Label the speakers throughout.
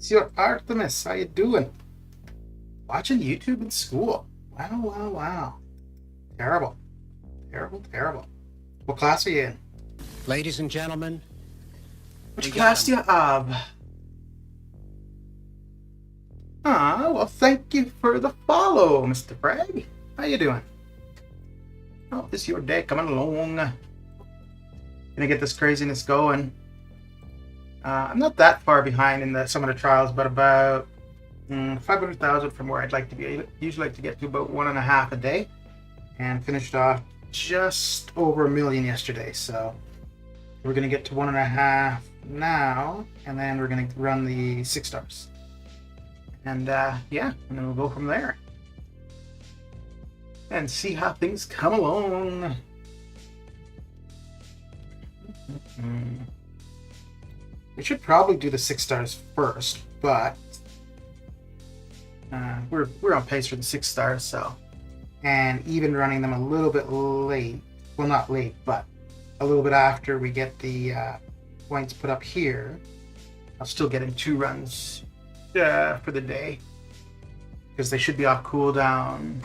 Speaker 1: Monsieur Artemis, how you doing? Watching YouTube in school. Wow, wow, wow. Terrible. Terrible, terrible. What class are you in?
Speaker 2: Ladies and gentlemen,
Speaker 1: Which class do you have? Ah, well, thank you for the follow, Mr. Bragg. How you doing? How is your day coming along? Gonna get this craziness going. I'm not that far behind in some of the trials, but about 500,000 from where I'd like to be. I usually like to get to about 1.5 a day, and finished off just over 1 million yesterday. So we're gonna get to 1.5 now, and then we're gonna run the 6 stars, and yeah, and then we'll go from there and see how things come along. We should probably do the 6 stars first, but we're on pace for the 6 stars, so, and even running them a little bit late, well, not late, but a little bit after we get the points put up here, I'll still get in 2 runs for the day, because they should be off cooldown.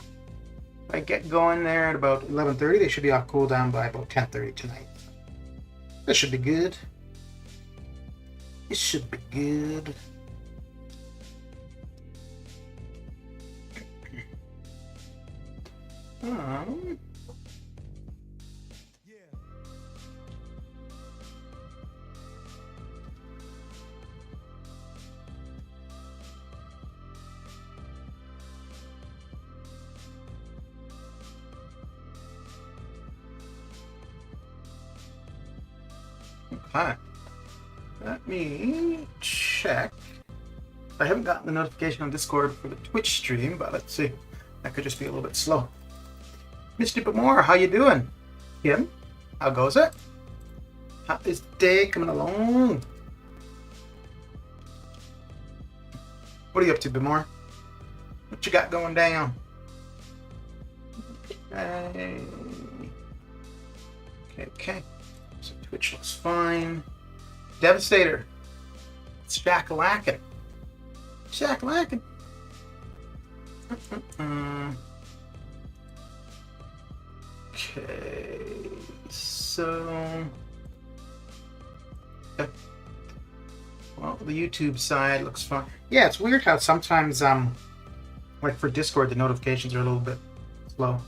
Speaker 1: If I get going there at about 11:30, they should be off cooldown by about 10:30 tonight. This should be good. It should be good. Okay. Let me check. I haven't gotten the notification on Discord for the Twitch stream, but let's see. That could just be a little bit slow. Mr. Bamore, how you doing? Kim, how goes it? How is the day coming along? What are you up to, Bamore? What you got going down? Okay. So Twitch looks fine. Devastator. It's shack-a-lackin'. Shack-a-lackin'. Okay, so well, the YouTube side looks fine. Yeah, it's weird how sometimes like for Discord the notifications are a little bit slow.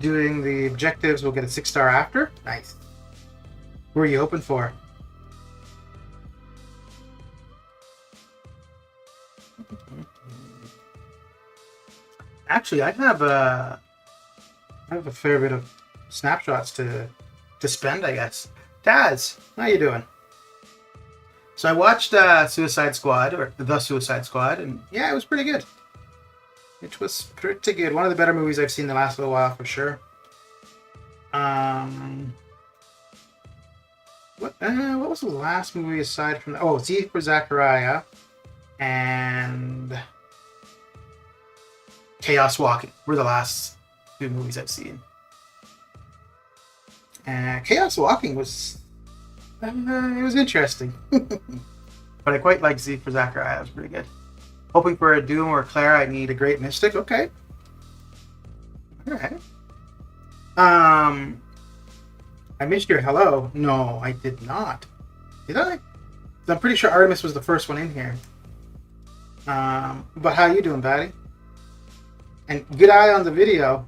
Speaker 1: Doing the objectives, we'll get a 6-star after. Nice. Who are you hoping for? Actually, I have a fair bit of snapshots to spend, I guess. Taz, how you doing? So I watched Suicide Squad, or The Suicide Squad, and yeah, it was pretty good. It was pretty good. One of the better movies I've seen the last little while, for sure. What was the last movie aside from that? Oh, Z for Zachariah and Chaos Walking were the last 2 movies I've seen. Chaos Walking was it was interesting, but I quite like Z for Zachariah. It was pretty good. Hoping for a Doom or Claire, I need a Great Mystic. Okay. All right. I missed your hello. No, I did not. Did I? I'm pretty sure Artemis was the first one in here. But how you doing, Patty? And good eye on the video.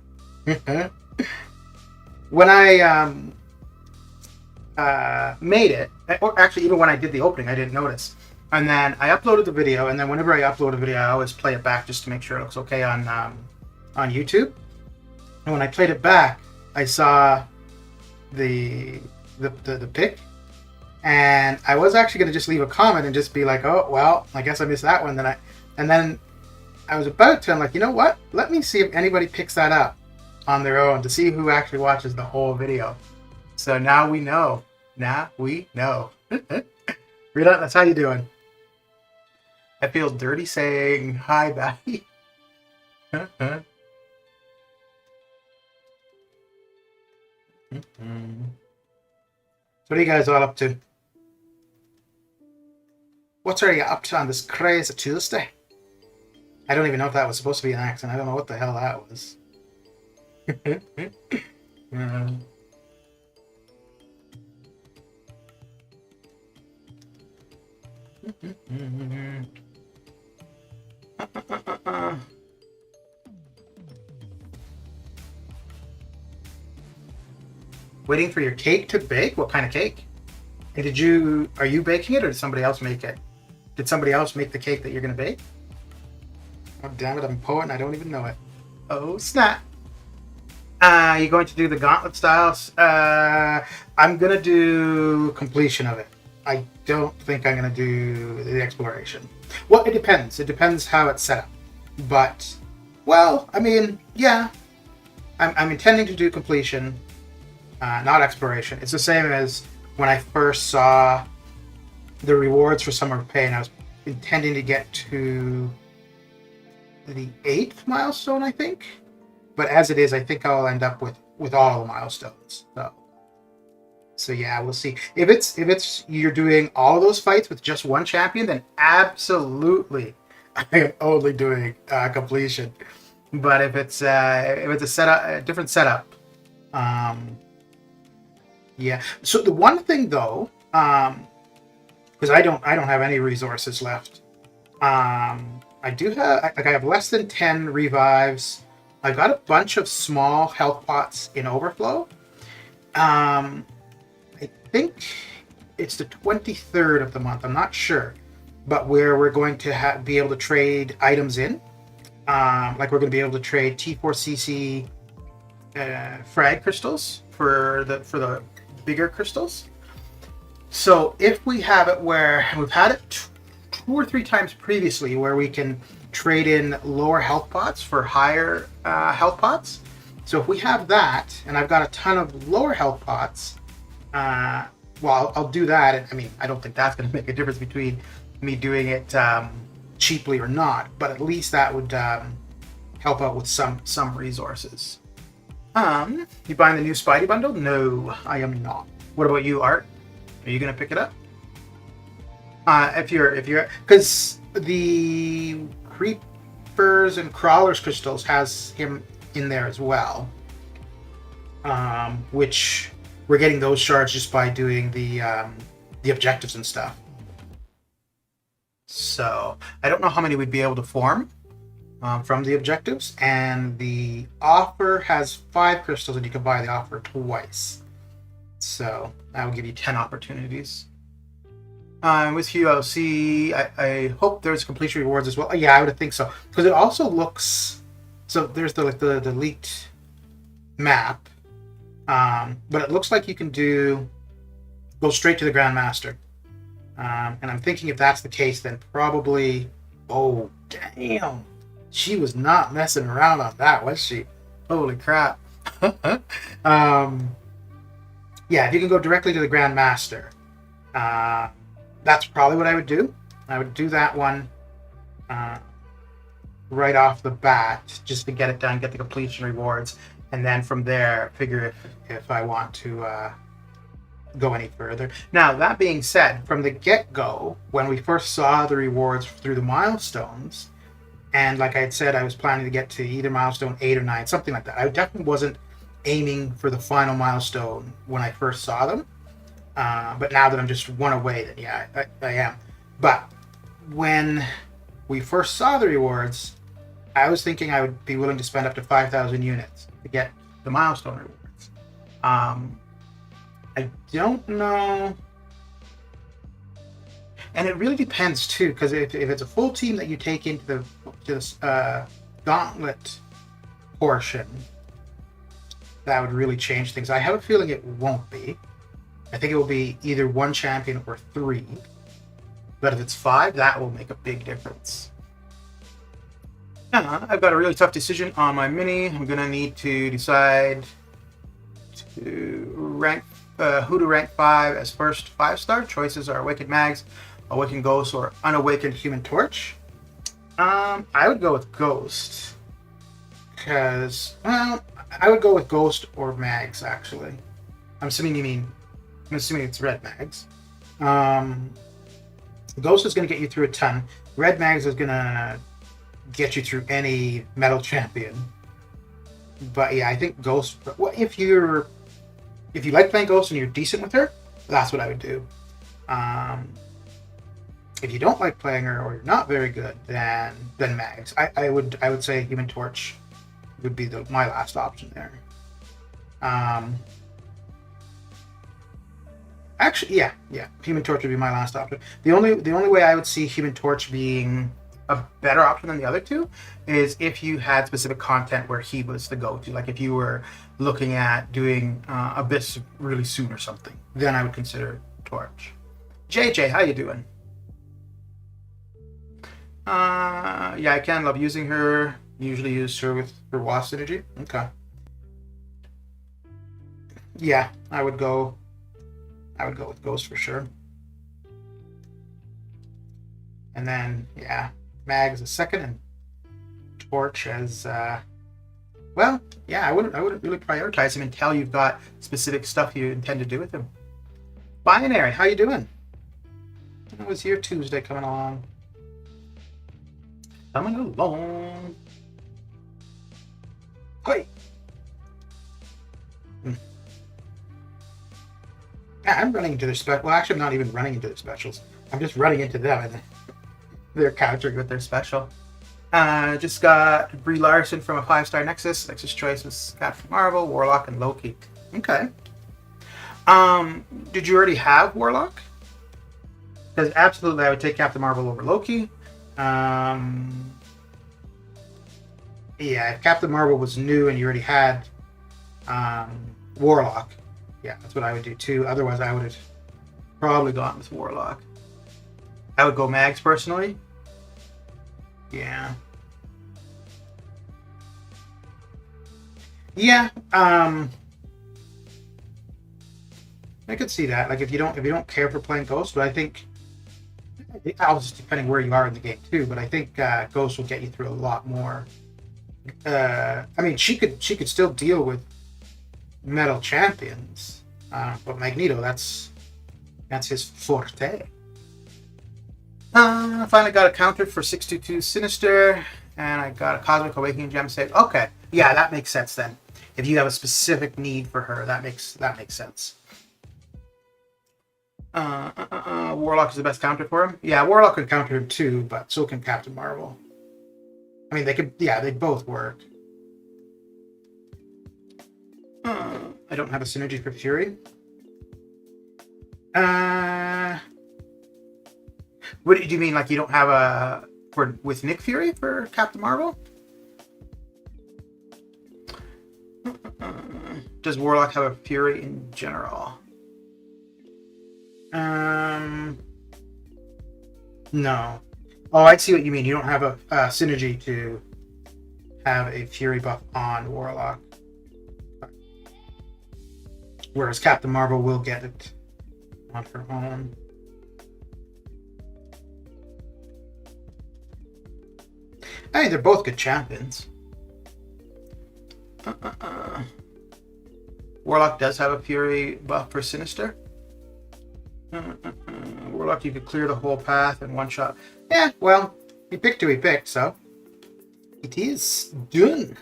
Speaker 1: When I made it, or actually even when I did the opening, I didn't notice. And then I uploaded the video, and then whenever I upload a video, I always play it back just to make sure it looks okay on YouTube. And when I played it back, I saw the pic, and I was actually going to just leave a comment and just be like, oh well, I guess I missed that one. And then I was about to, I'm like, you know what, let me see if anybody picks that up on their own to see who actually watches the whole video. So now we know. Relentless, how you doing? I feel dirty saying hi, Batty. So what are you guys all up to? What's already up to on this crazy Tuesday? I don't even know if that was supposed to be an accent. I don't know what the hell that was. Waiting for your cake to bake? What kind of cake? And are you baking it or did somebody else make it? Did somebody else make the cake that you're going to bake? Oh, damn it, I'm a poet and I don't even know it. Oh, snap. You're going to do the gauntlet styles? I'm going to do completion of it. I don't think I'm going to do the exploration. Well, it depends. It depends how it's set up. But, well, I mean, yeah. I'm intending to do completion, not exploration. It's the same as when I first saw the rewards for Summer of Pain. I was intending to get to the 8th milestone, I think. But as it is, I think I'll end up with all the milestones. So yeah, we'll see. If it's you're doing all of those fights with just one champion, then absolutely, I am only doing completion. But if it's a setup, a different setup, yeah. So the one thing though, because I don't have any resources left. I do have I have less than 10 revives. I've got a bunch of small health pots in overflow. I think it's the 23rd of the month. I'm not sure, but where we're going to be able to trade items in. Like we're going to be able to trade T4CC frag crystals for the bigger crystals. So if we have it where we've had it 2 or 3 times previously, where we can trade in lower health pots for higher health pots. So if we have that, and I've got a ton of lower health pots, well, I'll do that. I mean, I don't think that's going to make a difference between me doing it cheaply or not, but at least that would help out with some resources. You buying the new Spidey bundle? No, I am not. What about you, Art? Are you going to pick it up? If you're, because the Creepers and Crawlers crystals has him in there as well, which we're getting those shards just by doing the objectives and stuff. So I don't know how many we'd be able to form from the objectives, and the offer has 5 crystals, and you can buy the offer twice. So that will give you 10 opportunities. With ULC, I hope there's completion rewards as well. Yeah, I would think so, because it also looks. So there's the leaked map, but it looks like you can go straight to the Grandmaster. And I'm thinking if that's the case, then probably. Oh damn, she was not messing around on that, was she? Holy crap! Yeah, if you can go directly to the Grandmaster. That's probably what I would do. I would do that one right off the bat, just to get it done, get the completion rewards, and then from there, figure if I want to go any further. Now, that being said, from the get-go, when we first saw the rewards through the milestones, and like I had said, I was planning to get to either milestone 8 or 9, something like that. I definitely wasn't aiming for the final milestone when I first saw them. But now that I'm just one away, then yeah, I am. But when we first saw the rewards, I was thinking I would be willing to spend up to 5,000 units to get the milestone rewards. I don't know. And it really depends too, because if it's a full team that you take into the gauntlet portion, that would really change things. I have a feeling it won't be. I think it will be either 1 champion or 3. But if it's 5, that will make a big difference. I've got a really tough decision on my mini. I'm going to need to decide to rank who to rank 5 as first 5-star. Choices are Awakened Mags, Awakened Ghost, or Unawakened Human Torch. I would go with Ghost. Because, well, I would go with Ghost or Mags, actually. I'm assuming it's red mags. Ghost is going to get you through a ton. Red Mags is going to get you through any metal champion. But yeah, I think Ghost. If you like playing Ghost and you're decent with her, that's what I would do. If you don't like playing her or you're not very good, then Mags. I would say Human Torch would be my last option there. Actually, yeah, Human Torch would be my last option. The only way I would see Human Torch being a better option than the other two is if you had specific content where he was the go-to. Like if you were looking at doing Abyss really soon or something, then I would consider Torch. JJ, how you doing? Yeah, I can love using her. Usually use her with her Wasp synergy. Okay. Yeah, I would go with Ghost for sure. And then, yeah, Mag as a second and Torch as, well, yeah, I wouldn't really prioritize him until you've got specific stuff you intend to do with him. Binary, how you doing? How was your Tuesday coming along? Coming along. Hey. Yeah, I'm running into their special. Well, actually, I'm not even running into their specials. I'm just running into them, and they're countering with their special. Just got Brie Larson from a 5-star Nexus. Nexus choice was Captain Marvel, Warlock, and Loki. Okay. Did you already have Warlock? Because absolutely, I would take Captain Marvel over Loki. Yeah, if Captain Marvel was new and you already had Warlock, yeah, that's what I would do too. Otherwise, I would have probably gone with Warlock. I would go Mags personally. Yeah. Yeah. I could see that. Like if you don't care for playing Ghost, but I think obviously depending where you are in the game too. But I think Ghost will get you through a lot more. I mean, she could still deal with metal champions, but Magneto, that's his forte. I finally got a counter for 622 Sinister, and I got a Cosmic Awakening gem saved. Okay, yeah, that makes sense then. If you have a specific need for her, that makes sense. Warlock is the best counter for him. Yeah, Warlock could counter him too, but so can Captain Marvel. I mean, they could. Yeah, they both work. I don't have a synergy for Fury. What do you mean? Like you don't have a with Nick Fury for Captain Marvel? Does Warlock have a Fury in general? No. Oh, I see what you mean. You don't have a synergy to have a Fury buff on Warlock. Whereas Captain Marvel will get it on her own. I mean, they're both good champions. Warlock does have a Fury buff for Sinister. Warlock, you could clear the whole path in one shot. Yeah, well, he picked who he picked, so it is done.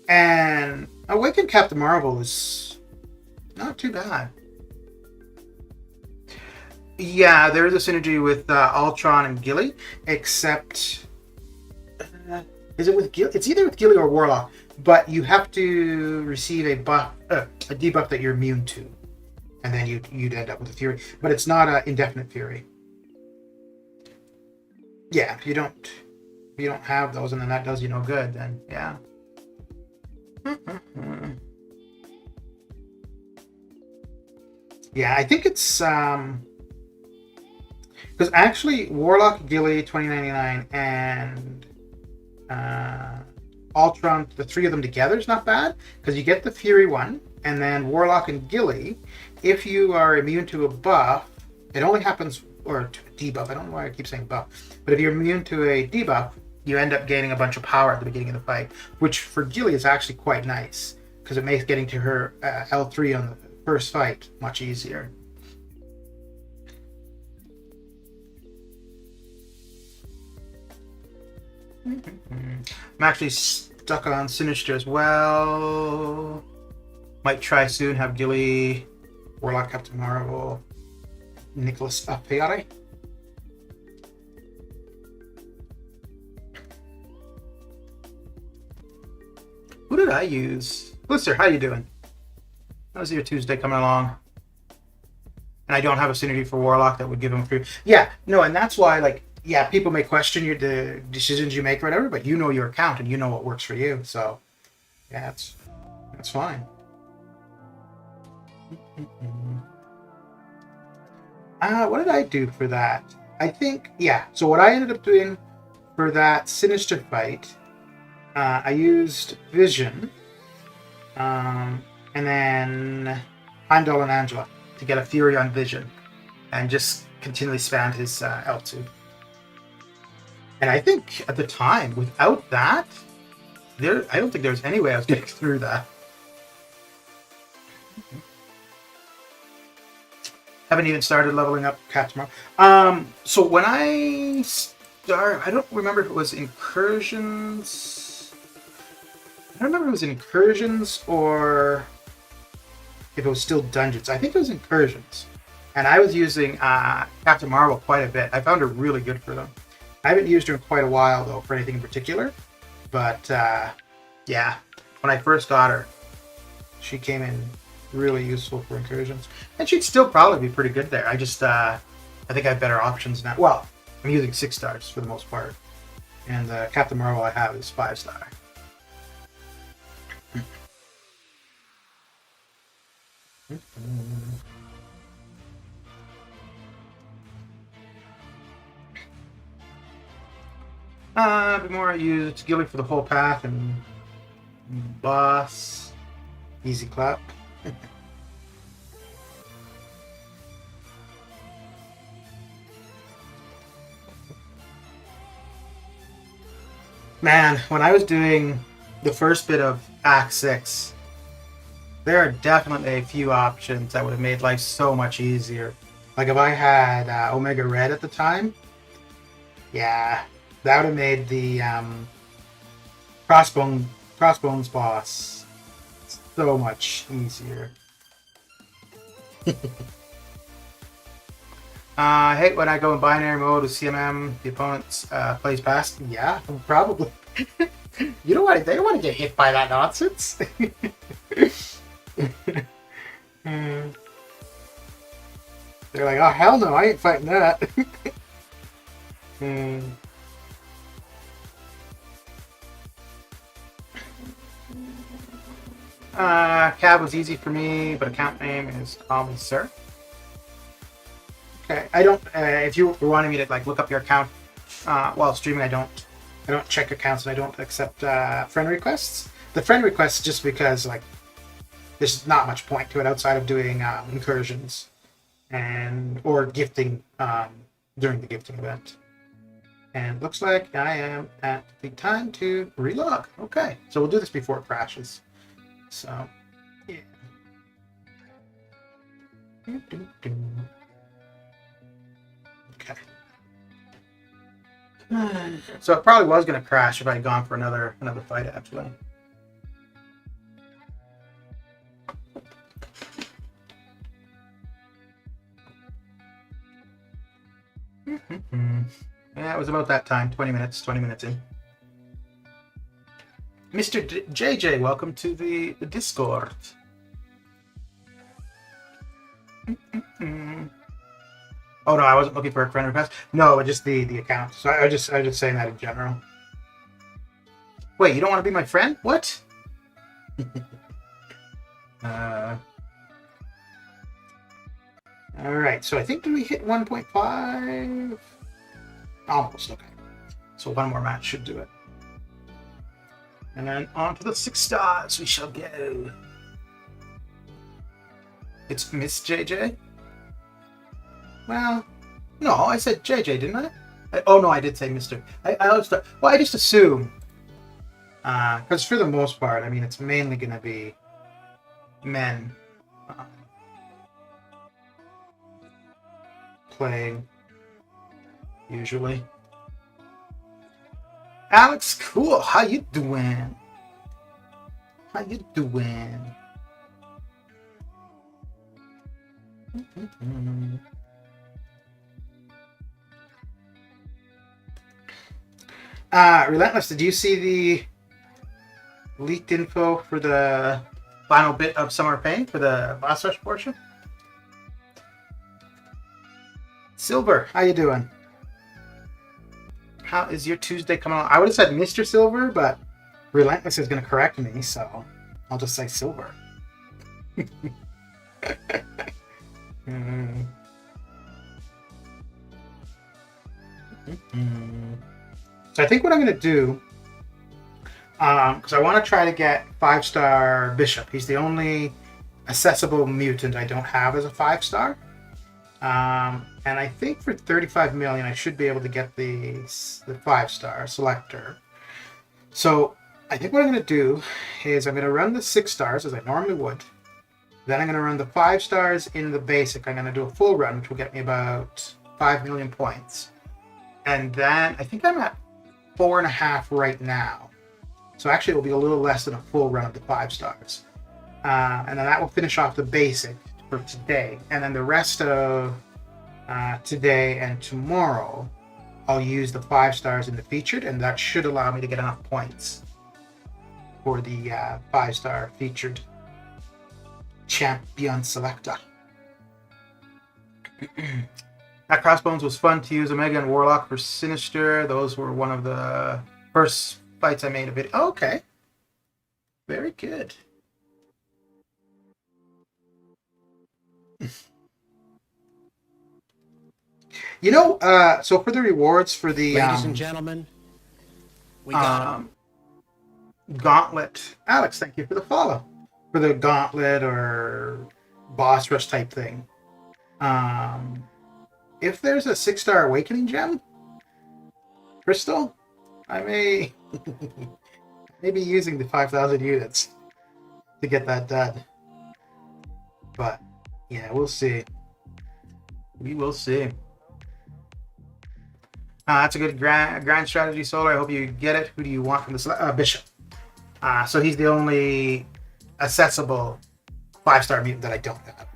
Speaker 1: And Awakened Captain Marvel is not too bad. Yeah, there is a synergy with Ultron and Gilly, except is it with Gilly? It's either with Gilly or Warlock, but you have to receive a buff, a debuff that you're immune to, and then you'd end up with a Fury. But it's not an indefinite Fury. Yeah, if you don't have those, and then that does you no good, then yeah. Yeah, I think it's because actually Warlock, Gilly, 2099, and Ultron, the three of them together is not bad because you get the Fury one, and then Warlock and Gilly, if you are immune to a buff, it only happens, or to a debuff. I don't know why I keep saying buff, but if you're immune to a debuff, you end up gaining a bunch of power at the beginning of the fight, which for Gilly is actually quite nice because it makes getting to her L3 on first fight much easier. I'm actually stuck on Sinister as well. Might try soon, have Gilly, Warlock, Captain Marvel, Nicholas Apiari. Who did I use? Blister, how you doing? How's your Tuesday coming along? And I don't have a synergy for Warlock that would give him free. Yeah, no, and that's why, like, yeah, people may question the decisions you make or whatever, but you know your account and you know what works for you. So, yeah, that's fine. What did I do for that? I think, yeah, so what I ended up doing for that Sinister fight, I used Vision, and then Heimdall and Angela to get a Fury on Vision, and just continually spammed his L2. And I think at the time, without that, I don't think there was any way I was getting through that. Haven't even started leveling up Cat tomorrow. So when I start, I don't remember if it was Incursions. I don't remember if it was Incursions or if it was still Dungeons. I think it was Incursions. And I was using Captain Marvel quite a bit. I found her really good for them. I haven't used her in quite a while, though, for anything in particular. But, yeah, when I first got her, she came in really useful for Incursions. And she'd still probably be pretty good there. I just, I think I have better options now. Well, I'm using 6 stars for the most part. And Captain Marvel I have is 5 star. Before I use Gilly for the whole path and boss. Easy clap. Man, when I was doing the first bit of Act 6, there are definitely a few options that would have made life so much easier. Like if I had Omega Red at the time, yeah, that would have made the Crossbones boss so much easier. I hate when I go in binary mode with CMM, the opponent's plays past. Yeah, probably. You don't want to, they don't want to get hit by that nonsense. They're like, oh hell no, I ain't fighting that. Cab was easy for me, but account name is Calmly Sir. Okay, I don't. If you were wanting me to like look up your account while streaming, I don't check accounts and I don't accept friend requests. The friend requests just because like there's not much point to it outside of doing incursions or gifting during the gifting event. And looks like I am at the time to relog. Okay, so we'll do this before it crashes. So, yeah. Okay. So it probably was going to crash if I had gone for another fight, actually. Yeah, it was about that time. 20 minutes in. Mr. JJ, welcome to the Discord. Oh no, I wasn't looking for a friend request. No, just the account. So I was just saying that in general. Wait, you don't want to be my friend? What? All right. So I think did we hit 1.5? Almost. Okay. So one more match should do it. And then on to the 6 stars we shall go. It's Miss JJ? Well, no, I said JJ, didn't I? Oh no, I did say Mr. I always thought, well, I just assume. Because for the most part, I mean, it's mainly going to be men playing, usually. Alex, cool. How you doing? How you doing? Relentless, did you see the leaked info for the final bit of Summer Pain for the boss rush portion? Silver, how you doing? How is your Tuesday coming on? I would have said Mr. Silver, but Relentless is going to correct me, so I'll just say Silver. So I think what I'm going to do, because I want to try to get 5-star Bishop. He's the only accessible mutant I don't have as a 5-star. And I think for 35 million, I should be able to get the 5-star selector. So I think what I'm going to do is I'm going to run the 6 stars as I normally would. Then I'm going to run the 5 stars in the basic. I'm going to do a full run, which will get me about 5 million points. And then I think I'm at 4.5 right now. So actually it will be a little less than a full run of the 5 stars. And then that will finish off the basic for today. And then the rest of today and tomorrow, I'll use the 5 stars in the featured, and that should allow me to get enough points for the 5-star featured champion selector. That Crossbones was fun to use Omega and Warlock for Sinister. Those were one of the first fights I made a video. Oh, okay. Very good. You know, so for the rewards for the
Speaker 2: Ladies and gentlemen, we got
Speaker 1: Gauntlet. Alex, thank you for the follow. For the Gauntlet or boss rush type thing. If there's a 6-star Awakening gem, Crystal, I may be using the 5,000 units to get that done. But yeah, we'll see. We will see. That's a good grand strategy, Solar. I hope you get it. Who do you want from the Bishop? So he's the only accessible 5-star mutant that I don't have.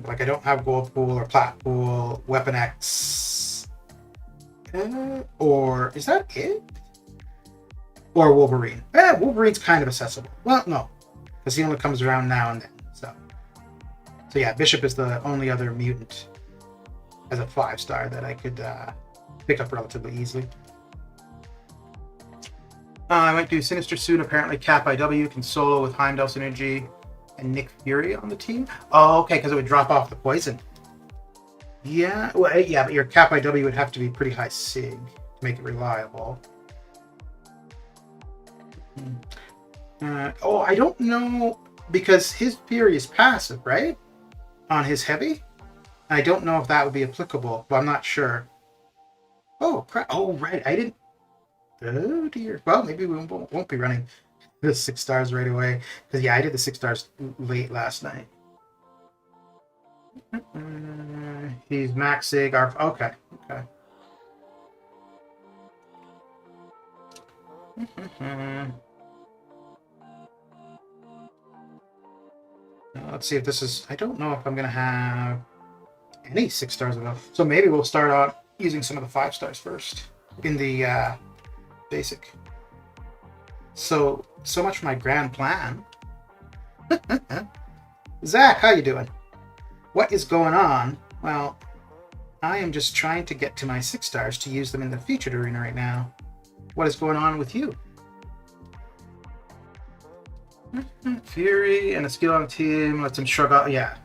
Speaker 1: Like I don't have Gold Pool or Plat Pool, Weapon X, or is that it? Or Wolverine. Wolverine's kind of accessible. Well, no, because he only comes around now and then. So yeah, Bishop is the only other mutant as a 5-star that I could pick up relatively easily. I might do Sinister soon. Apparently, Cap IW can solo with Heimdall Synergy and Nick Fury on the team. Oh, okay, because it would drop off the poison. Yeah, well, yeah, but your Cap IW would have to be pretty high sig to make it reliable. I don't know, because his Fury is passive, right? On his heavy? I don't know if that would be applicable, but I'm not sure. Oh, crap. Oh, right. I didn't... Oh, dear. Well, maybe we won't be running the 6 stars right away. Because, yeah, I did the 6 stars late last night. He's Max Sig. Okay. Let's see if this is... I don't know if I'm going to have any 6 stars enough. So maybe we'll start out using some of the 5 stars first in the basic. So much for my grand plan. Zach, how you doing? What is going on? Well, I am just trying to get to my 6 stars to use them in the featured arena right now. What is going on with you? Fury and a skill on the team lets him shrug off. Yeah.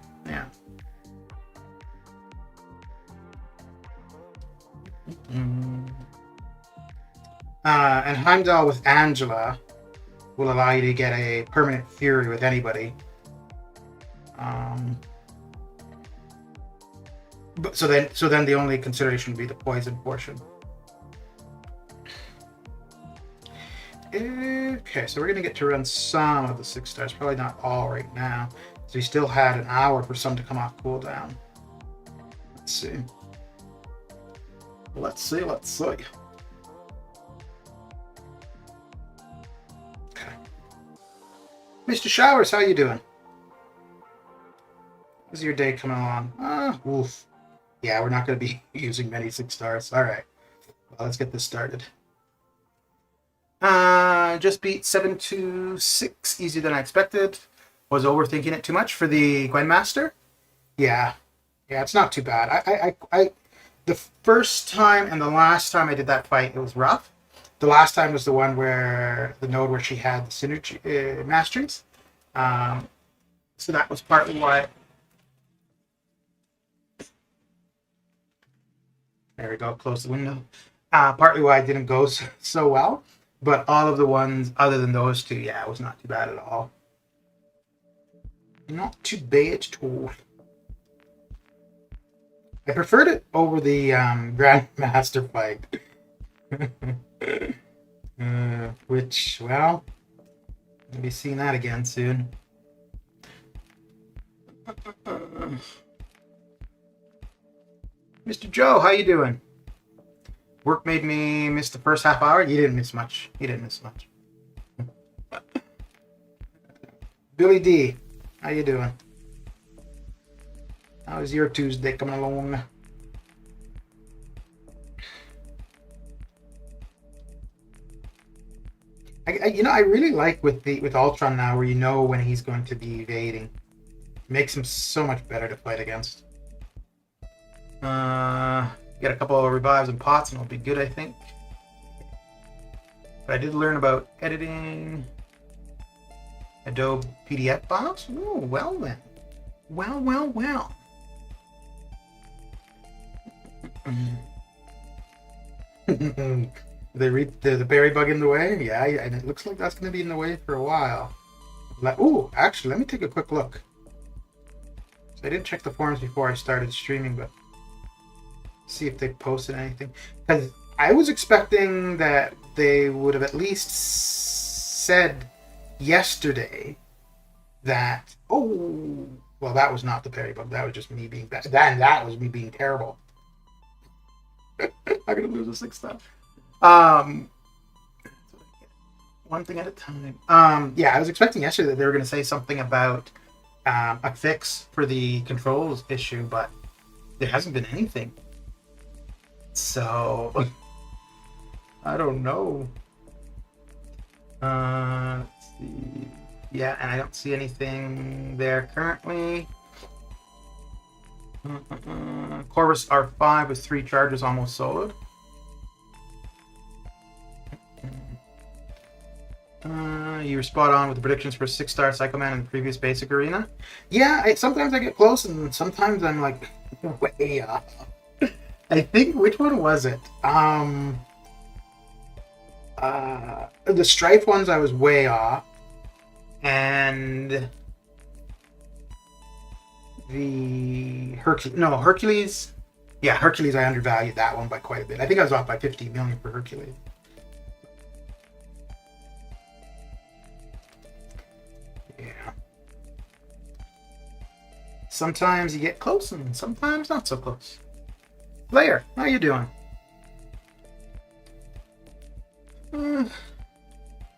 Speaker 1: And Heimdall with Angela will allow you to get a permanent Fury with anybody. But so then the only consideration would be the poison portion. Okay, so we're gonna get to run some of the 6 stars, probably not all right now, because we still had an hour for some to come off cooldown. Let's see. Let's see. Okay. Mr. Showers, how you doing? How's your day coming along? Oof. Yeah, we're not going to be using many 6 stars. All right. Well, let's get this started. Just beat 726. Easier than I expected. Was overthinking it too much for the Gwynmaster. Yeah, it's not too bad. I the first time and the last time I did that fight, it was rough. The last time was the one where the node where she had the synergy masteries. So that was partly why. There we go. Close the window. Partly why it didn't go so well, but all of the ones other than those two, yeah, it was not too bad at all. Not too bad at all. I preferred it over the Grandmaster fight. Which, well, we'll be seeing that again soon. Mr. Joe, how you doing? Work made me miss the first half hour. You didn't miss much. Billy D, how you doing? How's your Tuesday coming along? I really like with Ultron now, where you know when he's going to be evading. It makes him so much better to fight against. Get a couple of revives and pots, and it'll be good, I think. But I did learn about editing Adobe PDF files. Oh, well then. Well. They read the berry bug in the way? Yeah, and it looks like that's going to be in the way for a while. Actually, let me take a quick look. So I didn't check the forums before I started streaming, but see if they posted anything. Because I was expecting that they would have at least said yesterday that, well, that was not the berry bug. That was just me being bad. That was me being terrible. I'm going to lose a 6 star. One thing at a time. I was expecting yesterday that they were going to say something about a fix for the controls issue, but there hasn't been anything. So I don't know. Let's see. Yeah, and I don't see anything there currently. Corvus R5 with 3 charges almost soloed. You were spot on with the predictions for 6-star Psycho Man in the previous basic arena. Yeah, sometimes I get close and sometimes I'm like way off. I think, which one was it? The Strife ones I was way off. And the Hercules. Yeah, Hercules, I undervalued that one by quite a bit. I think I was off by 50 million for Hercules. Yeah. Sometimes you get close and sometimes not so close. Blair, how you doing?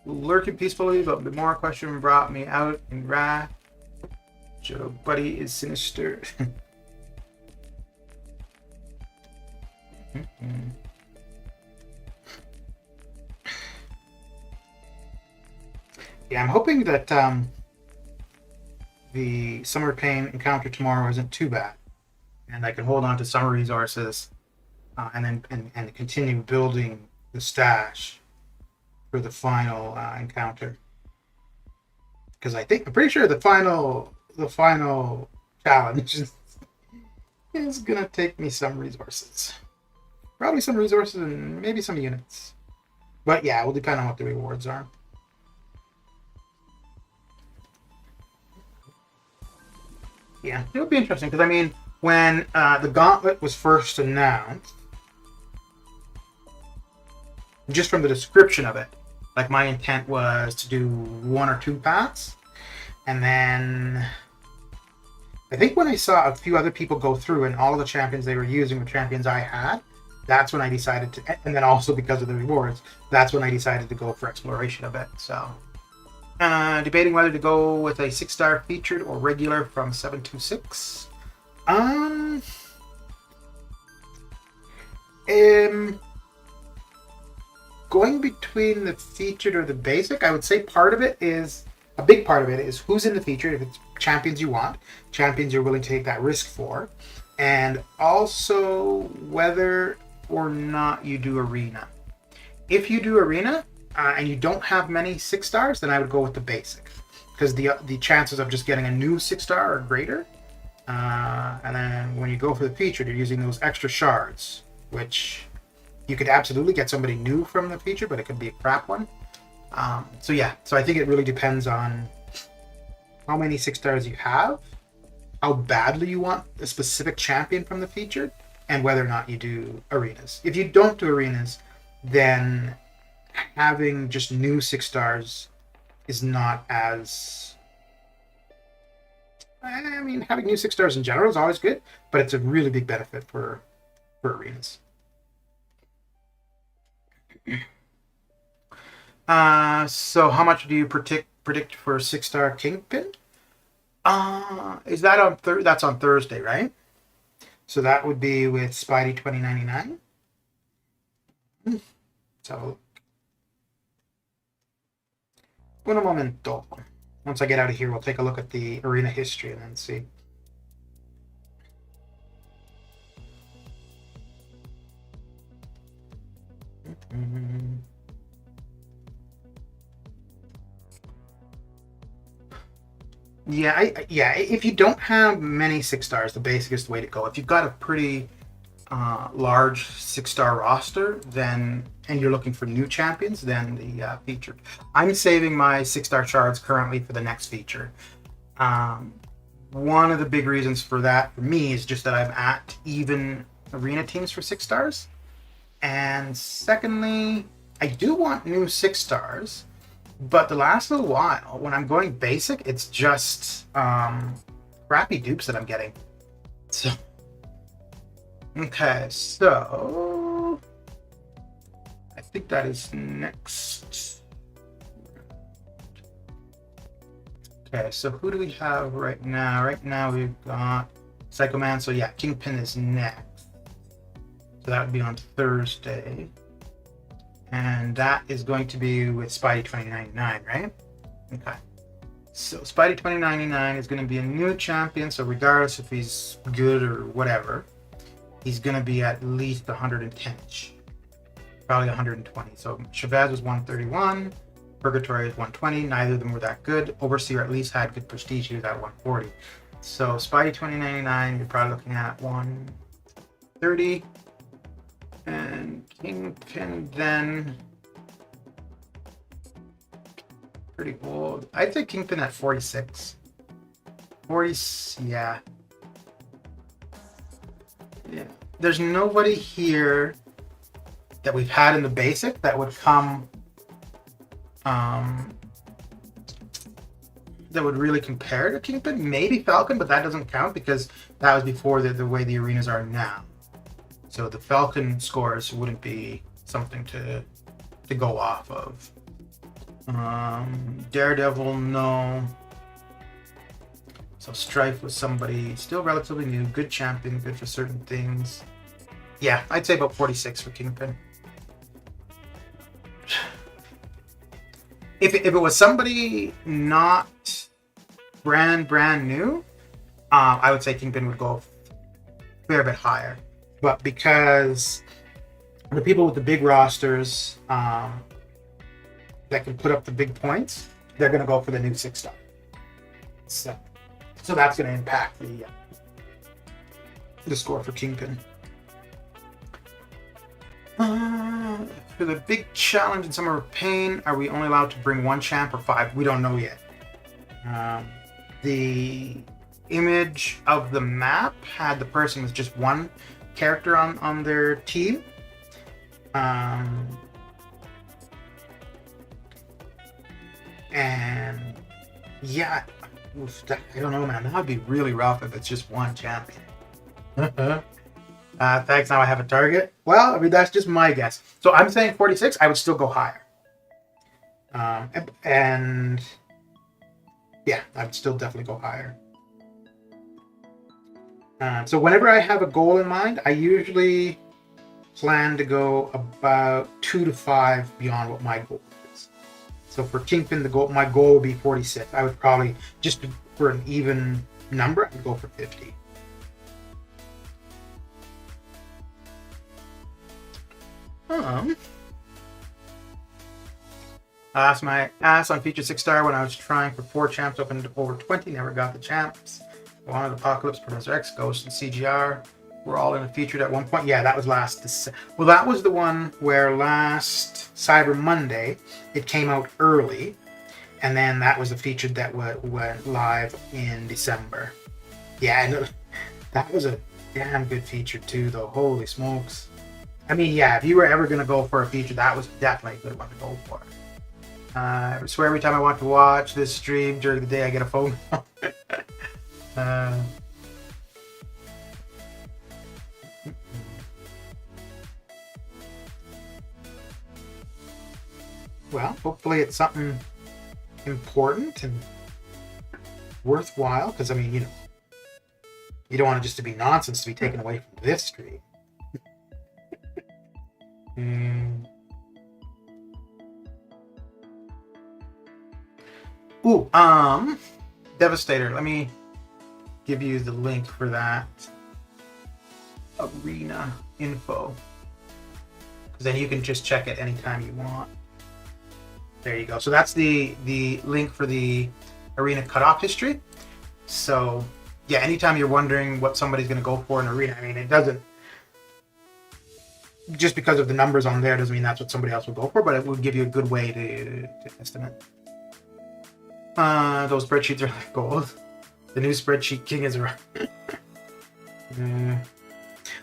Speaker 1: Lurking peacefully, but the more question brought me out in wrath. Joe Buddy is sinister. Yeah, I'm hoping that the Summer Pain encounter tomorrow isn't too bad, and I can hold on to summer resources and continue building the stash for the final encounter. Because I'm pretty sure the final challenge is gonna take me some resources. Probably some resources and maybe some units. But yeah, it will depend on what the rewards are. Yeah, it would be interesting because I mean, when the Gauntlet was first announced, just from the description of it, like my intent was to do 1 or 2 paths, and then I think when I saw a few other people go through and all of the champions they were using were champions I had, that's when I decided to, and then also because of the rewards, that's when I decided to go for exploration a bit. So, debating whether to go with a 6-star featured or regular from 726. Going between the featured or the basic, I would say a big part of it is who's in the featured, if it's champions you want, champions you're willing to take that risk for, and also whether or not you do arena. If you do arena and you don't have many 6-stars, then I would go with the basic, because the chances of just getting a new 6-star are greater. And then when you go for the featured, you're using those extra shards, which you could absolutely get somebody new from the feature, but it could be a crap one. So I think it really depends on how many 6-stars you have, how badly you want a specific champion from the featured, and whether or not you do arenas. If you don't do arenas, then having just new 6-stars is not as... I mean, having new 6-stars in general is always good, but it's a really big benefit for arenas. So how much do you predict for 6-star Kingpin? Is that on that's on Thursday, right? So that would be with Spidey 2099. So un momento. Once I get out of here, we'll take a look at the arena history and then see. Yeah, if you don't have many 6-stars, the basic is the way to go. If you've got a pretty large 6-star roster, then and you're looking for new champions, then the featured. I'm saving my 6-star shards currently for the next feature. One of the big reasons for that for me is just that I'm at even arena teams for 6-stars, and secondly, I do want new 6-stars. But the last little while, when I'm going basic, it's just crappy dupes that I'm getting. So, okay, so I think that is next. Okay, so who do we have right now? Right now we've got Psycho Man. So yeah, Kingpin is next. So that would be on Thursday. And that is going to be with Spidey 2099, right? Okay. So Spidey 2099 is going to be a new champion, so regardless if he's good or whatever, he's going to be at least 110-ish. Probably 120. So Chavez was 131, Purgatory is 120, neither of them were that good. Overseer at least had good prestige, he was at 140. So Spidey 2099, you're probably looking at 130. And Kingpin then pretty old. I'd say Kingpin at 46. 40, yeah. Yeah. There's nobody here that we've had in the basic that would come that would really compare to Kingpin. Maybe Falcon, but that doesn't count because that was before the way the arenas are now. So the Falcon scores wouldn't be something to go off of. Daredevil, no. So Strife was somebody still relatively new, good champion, good for certain things. Yeah, I'd say about 46 for Kingpin. If it was somebody not brand new, I would say Kingpin would go a fair bit higher. But because the people with the big rosters that can put up the big points, they're going to go for the new 6-star. So that's going to impact the score for Kingpin. For the big challenge in Summer of Pain, are we only allowed to bring one champ or 5? We don't know yet. The image of the map had the person with just one character on their team. And yeah, I don't know, man. That would be really rough if it's just one champion. Thanks. Now I have a target. Well, I mean, that's just my guess. So I'm saying 46. I would still go higher. And yeah, I would still definitely go higher. So whenever I have a goal in mind, I usually plan to go about 2 to 5 beyond what my goal is. So for Kingpin, my goal would be 46. I would probably, just for an even number, I'd go for 50. I asked my ass on featured 6-star when I was trying for 4 champs, opened over 20, never got the champs. I wanted Apocalypse, Professor X, Ghost, and CGR. We're all in a featured at one point. Yeah, that was last December. Well, that was the one where last Cyber Monday, it came out early. And then that was the featured that went live in December. Yeah, and that was a damn good feature too, though. Holy smokes. I mean, yeah, if you were ever going to go for a feature, that was definitely a good one to go for. I swear every time I want to watch this stream during the day, I get a phone call. Well, hopefully it's something important and worthwhile, because I mean, you don't want it just to be nonsense to be taken away from this stream. Ooh, Devastator. Let me give you the link for that arena info, because then you can just check it anytime you want. There you go. So that's the link for the arena cutoff history. So yeah, anytime you're wondering what somebody's going to go for in arena, I mean, it doesn't, just because of the numbers on there doesn't mean that's what somebody else will go for, but it will give you a good way to estimate. Those spreadsheets are like gold. The new spreadsheet king is around.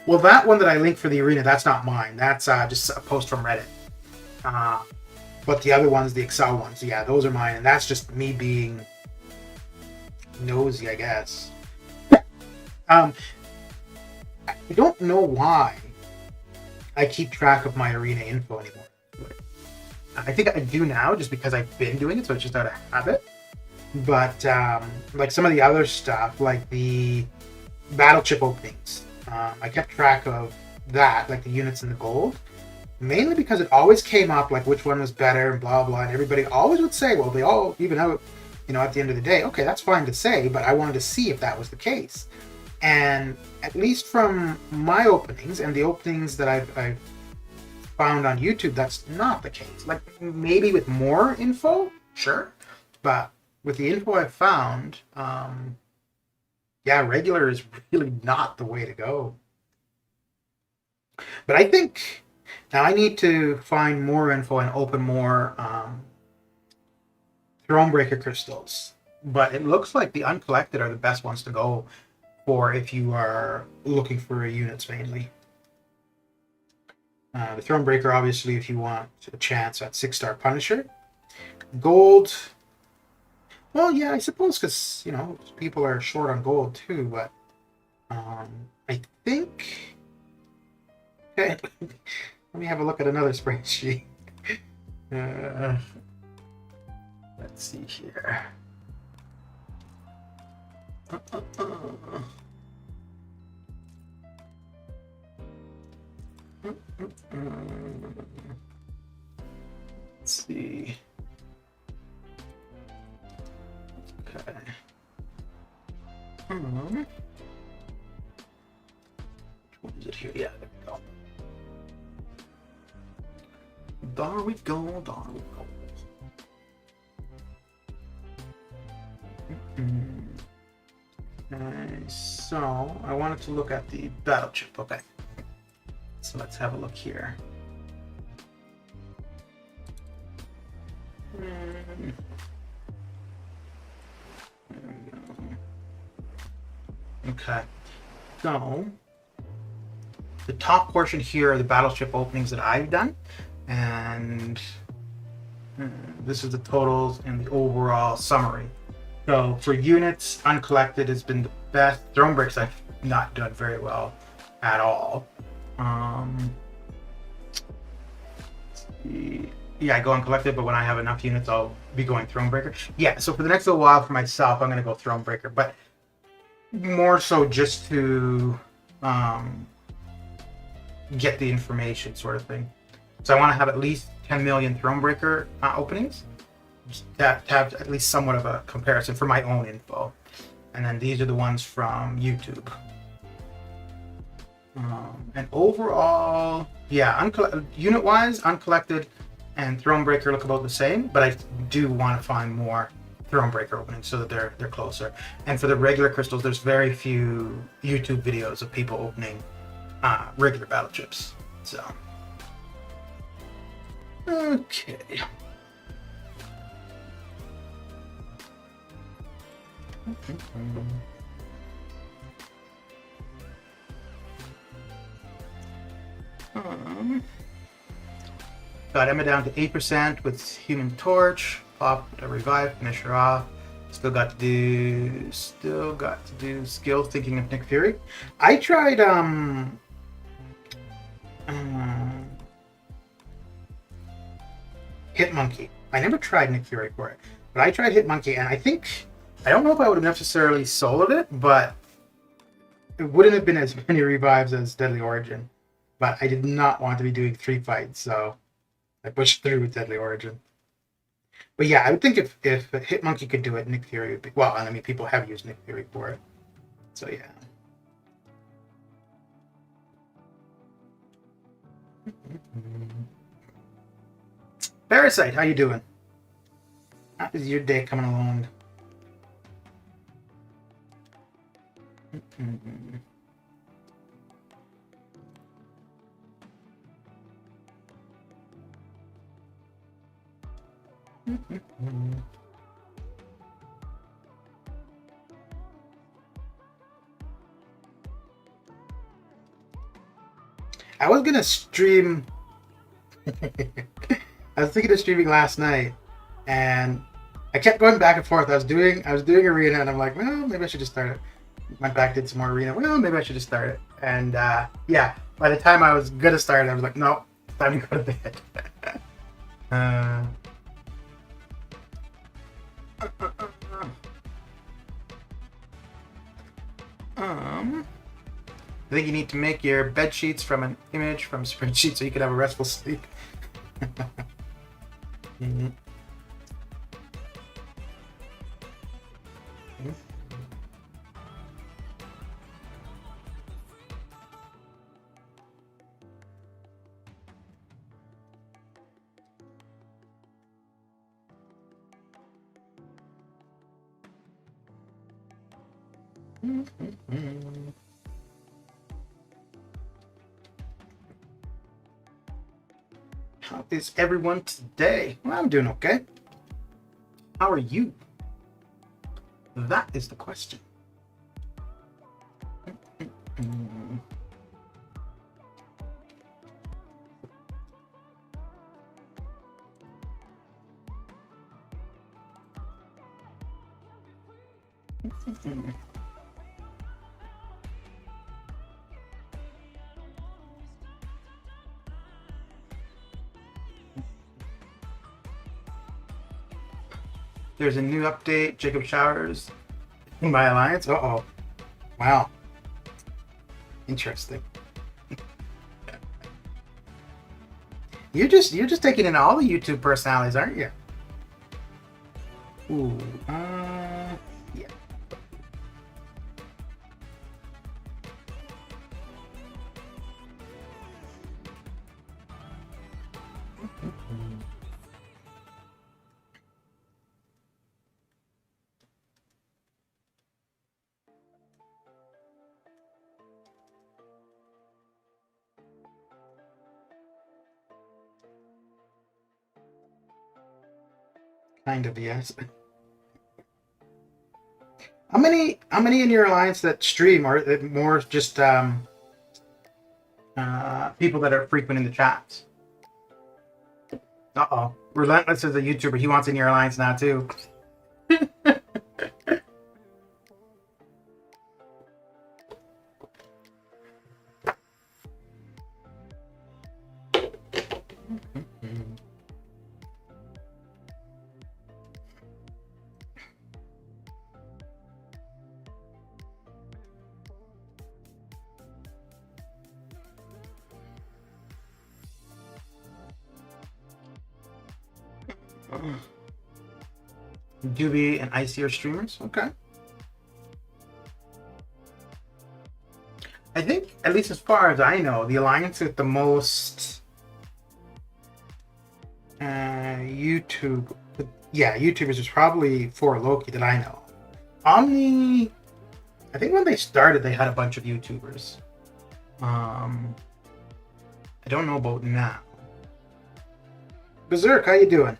Speaker 1: Well, that one that I linked for the arena, that's not mine. That's just a post from Reddit. But the other ones, the Excel ones, yeah, those are mine. And that's just me being nosy, I guess. I don't know why I keep track of my arena info anymore. I think I do now just because I've been doing it, so it's just out of habit. But like some of the other stuff, like the battle chip openings, I kept track of that, like the units and the gold, mainly because it always came up like which one was better and blah blah, and everybody always would say, well, they all even out, at the end of the day. Okay, that's fine to say, but I wanted to see if that was the case. And at least from my openings and the openings that I've found on YouTube, that's not the case. Like maybe with more info, sure, but with the info I've found, yeah, regular is really not the way to go. But I think now I need to find more info and open more Thronebreaker crystals. But it looks like the uncollected are the best ones to go for if you are looking for units mainly. The Thronebreaker, obviously, if you want a chance at 6-star Punisher. Gold, well, yeah, I suppose because, people are short on gold too, but I think... Okay, let me have a look at another spreadsheet. Let's see here. Let's see. Okay. Which one is it here? Yeah, there we go. There we go, there we go. Okay, so I wanted to look at the battle chip. Okay, so let's have a look here. There we go. Okay, so the top portion here are the battleship openings that I've done, and this is the totals and the overall summary. So for units, uncollected has been the best. Throne breaks I've not done very well at all. Yeah, I go uncollected, but when I have enough units, I'll be going Thronebreaker. Yeah, so for the next little while for myself, I'm going to go Thronebreaker, but more so just to get the information sort of thing. So I want to have at least 10 million Thronebreaker openings, just to have at least somewhat of a comparison for my own info. And then these are the ones from YouTube. And overall, yeah, unit-wise, uncollected and Thronebreaker look about the same, but I do want to find more Thronebreaker openings so that they're closer. And for the regular crystals, there's very few YouTube videos of people opening regular battle chips. So, okay. Got Emma down to 8% with Human Torch. Pop a revive, finish her off. Still got to do skill thinking of Nick Fury. I tried Hit Monkey. I never tried Nick Fury for it, but I tried Hit Monkey, and I don't know if I would have necessarily soloed it, but it wouldn't have been as many revives as Deadly Origin. But I did not want to be doing 3 fights, so I pushed through with Deadly Origin. But yeah, I would think if Hit Monkey could do it, Nick Fury would be... Well, I mean, people have used Nick Fury for it. So yeah. Parasite, how you doing? How is your day coming along? I was gonna stream. I was thinking of streaming last night, and I kept going back and forth. I was doing arena, and I'm like, well, maybe I should just start it. Went back, did some more arena. Well, maybe I should just start it. And yeah, by the time I was gonna start it, I was like, no, time to go to bed. I think you need to make your bed sheets from an image from spreadsheet so you could have a restful sleep. Mm-hmm. How is everyone today? Well, I'm doing okay. How are you? That is the question. There's a new update, Jacob Showers in my alliance. Uh-oh. Wow. Interesting. You're just taking in all the YouTube personalities, aren't you? Ooh, yeah. Kind of, yes. How many in your alliance that stream, or are more just people that are frequent in the chats? Uh-oh. Relentless is a YouTuber. He wants in your alliance now too. Doobie and ICR streamers. Okay. I think, at least as far as I know, the alliance with the most YouTubers is probably for Loki that I know. Omni, I think when they started, they had a bunch of YouTubers. I don't know about now. Berserk, how you doing?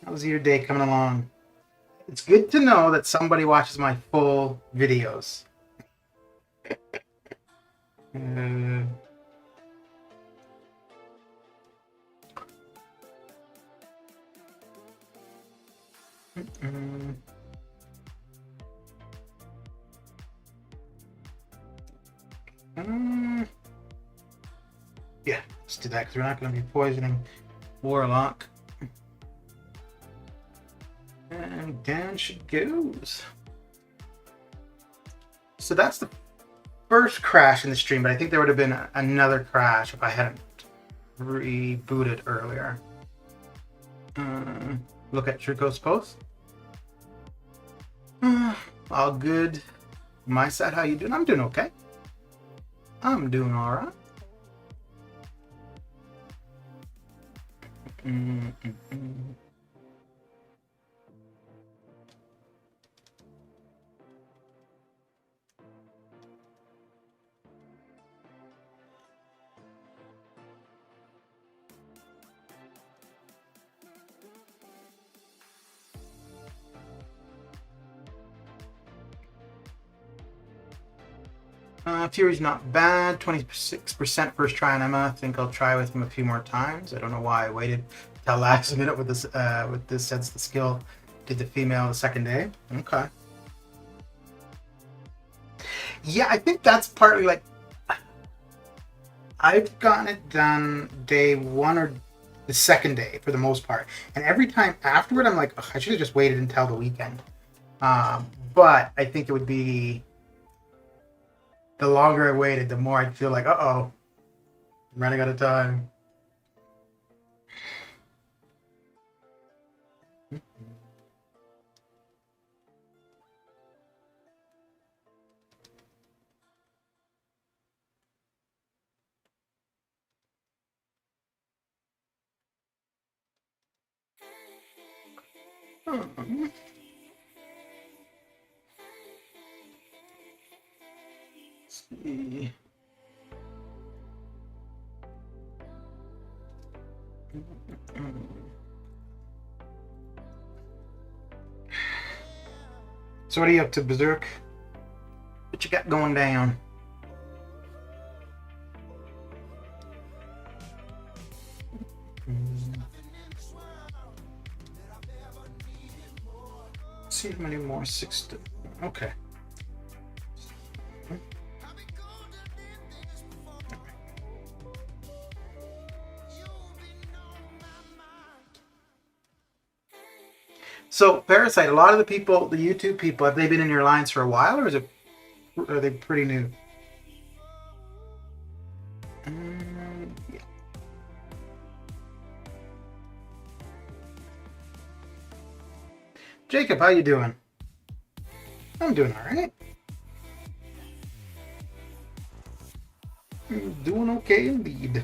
Speaker 1: How's your day coming along? It's good to know that somebody watches my full videos. Yeah, let's do that because we're not going to be poisoning Warlock. And down she goes. So that's the first crash in the stream, but I think there would have been another crash if I hadn't rebooted earlier. Look at Trico's post. All good. My side, how you doing? I'm doing okay. I'm doing all right. Fury's not bad. 26% first try on Emma. I think I'll try with him a few more times. I don't know why I waited till last minute with this. Since the skill did the female the second day. Okay. Yeah, I think that's partly like I've gotten it done day one or the second day for the most part, and every time afterward, I'm like, I should have just waited until the weekend. But I think it would be. The longer I waited, the more I'd feel like, I'm running out of time. Let's see. So what are you up to, Berserk? What you got going down? See how many more 6 to... Okay. So Parasite, a lot of the people, the YouTube people, have they been in your lines for a while, or are they pretty new? Yeah. Jacob, how you doing? I'm doing all right. I'm doing okay indeed.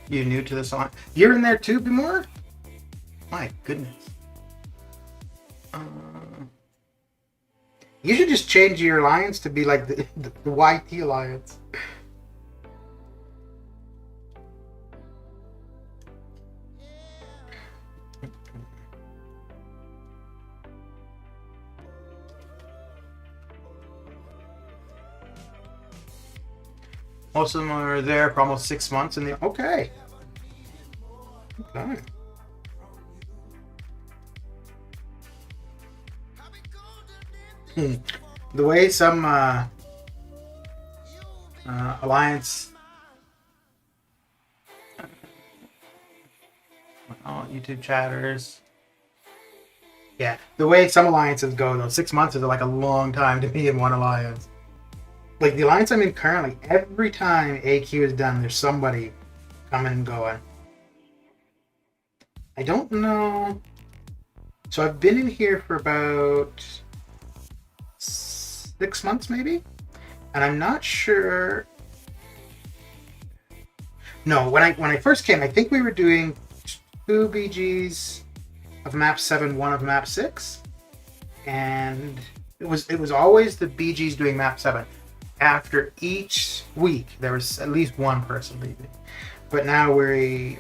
Speaker 1: You new to this line? You're in there too, Bimor? My goodness. You should just change your alliance to be like the YT alliance. Most of them are there for almost 6 months, and they okay. Okay. The way some Alliance YouTube chatters. Yeah, the way some alliances go, though, 6 months is like a long time to be in one alliance. Like the alliance I'm in currently, every time AQ is done, there's somebody coming and going. I don't know. So I've been in here for about 6 months, maybe, and I'm not sure. No, when I first came, I think we were doing 2 BGs of map 7, 1 of map 6, and it was always the BGs doing map 7. After each week, there was at least one person leaving. But now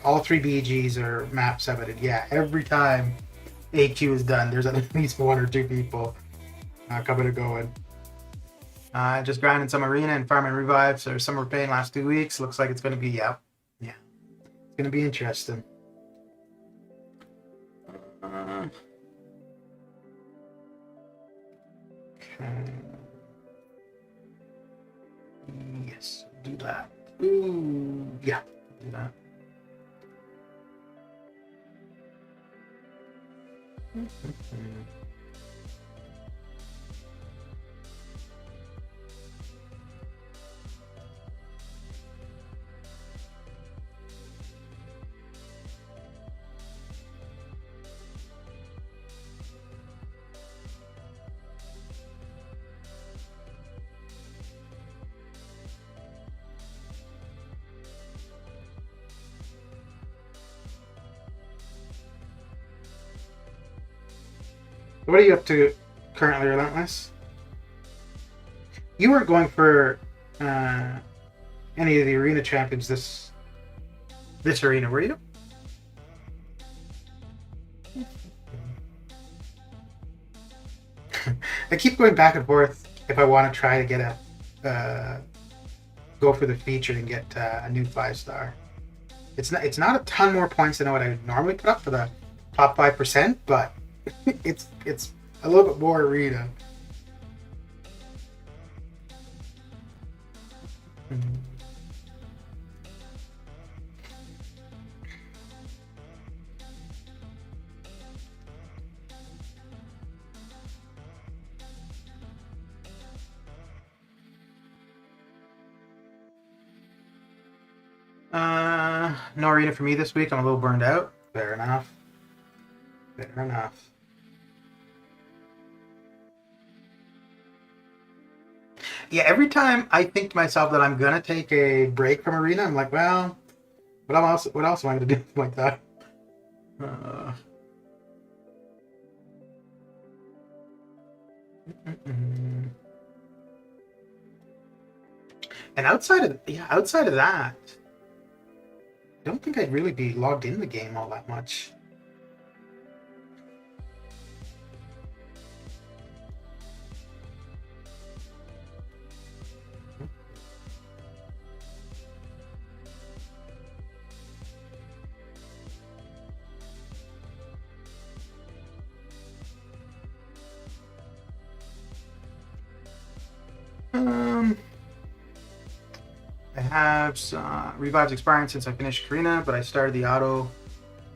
Speaker 1: all 3 BGs are map 7, and yeah, every time AQ is done, there's at least 1 or 2 people coming and going. Just grinding some arena and farming revives. There's some we're paying last 2 weeks. Looks like it's going to be, yeah. It's going to be interesting. Okay. Yes, do that. Ooh, yeah, do that. What are you up to currently, Relentless? You weren't going for any of the arena champions this arena, were you? I keep going back and forth if I want to try to get go for the feature and get a new 5-star. It's not a ton more points than what I would normally put up for the top 5%, but it's a little bit more arena. No arena for me this week. I'm a little burned out. Fair enough. Fair enough. Yeah, every time I think to myself that I'm gonna take a break from arena, I'm like, well, what else am I gonna do like that? And outside of that, I don't think I'd really be logged in the game all that much. I have some revives expiring since I finished arena, but I started the auto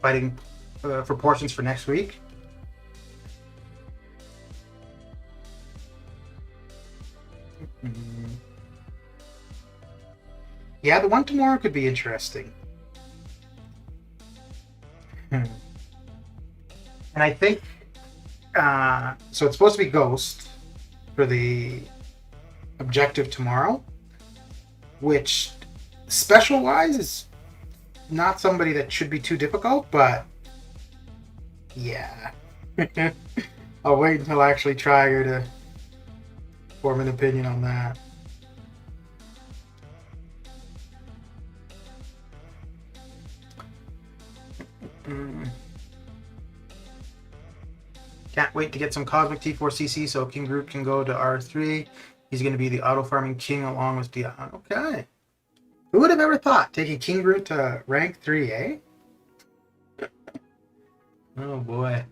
Speaker 1: fighting for portions for next week. Yeah, the one tomorrow could be interesting. And I think so. It's supposed to be Ghost for the objective tomorrow, which special wise is not somebody that should be too difficult, but yeah. I'll wait until I actually try her to form an opinion on that. Can't wait to get some Cosmic T4CC so King Group can go to R3. He's going to be the auto farming king along with Dion. Okay. Who would have ever thought taking King Groot to rank 3, eh? Oh boy.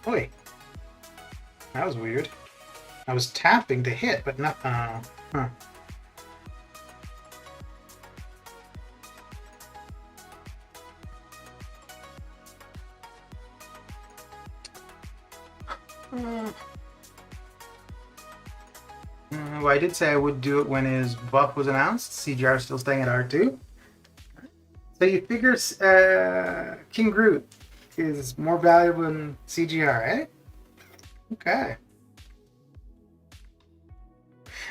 Speaker 1: Wait. That was weird. I was tapping to hit, but not. Huh. Well, I did say I would do it when his buff was announced. CGR is still staying at R2. So you figure King Groot is more valuable than CGR, eh? Okay.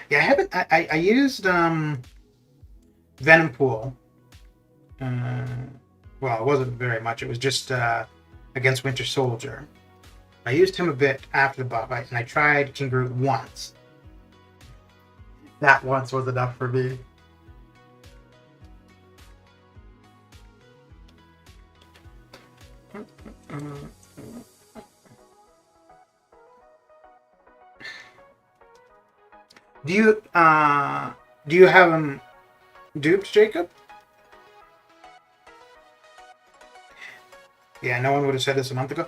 Speaker 1: Yeah, I haven't. I used Venom Pool. Well, it wasn't very much. It was just against Winter Soldier. I used him a bit after the buff, and I tried King Groot once. That once was enough for me. Do you have him duped, Jacob? Yeah, no one would have said this a month ago.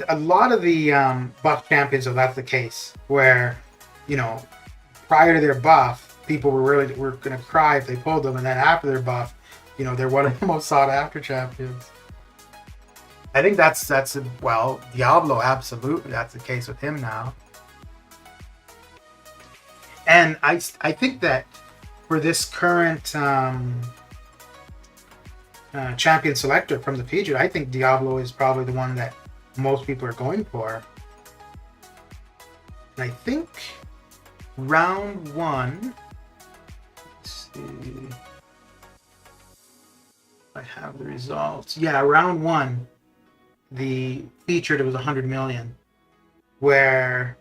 Speaker 1: A lot of the buff champions, so that's the case, where, you know, prior to their buff, people were going to cry if they pulled them, and then after their buff, you know, they're one of the most sought after champions. I think that's well, Diablo, absolutely, that's the case with him now. And I think that for this current champion selector from the feature, I think Diablo is probably the one that most people are going for. And I think round 1, let's see, I have the results. Yeah, round 1, the featured, it was 100 million, where,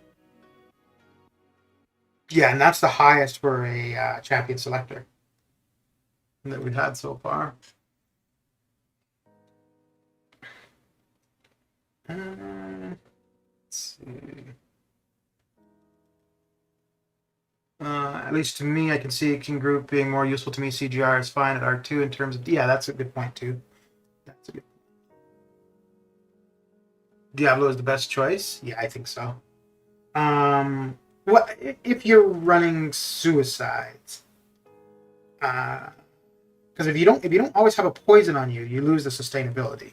Speaker 1: yeah, and that's the highest for a champion selector that we've had so far. Let's see. At least to me, I can see King Groot being more useful to me. CGR is fine at R2 in terms of... Yeah, that's a good point, too. That's a good... Diablo is the best choice? Yeah, I think so. What if you're running suicides? Because if you don't always have a poison on you, you lose the sustainability.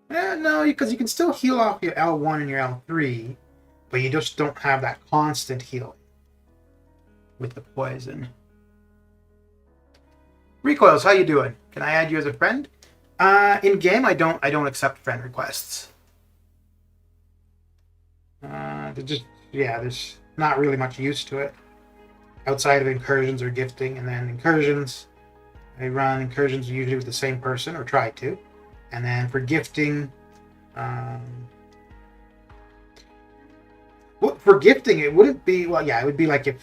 Speaker 1: No, because you can still heal off your L1 and your L3, but you just don't have that constant healing with the poison. Recoils, how you doing? Can I add you as a friend? In game, I don't accept friend requests. There's not really much use to it outside of incursions or gifting, and then incursions, I run incursions usually with the same person, or try to, and then for gifting, for gifting it wouldn't be, well, yeah, it would be like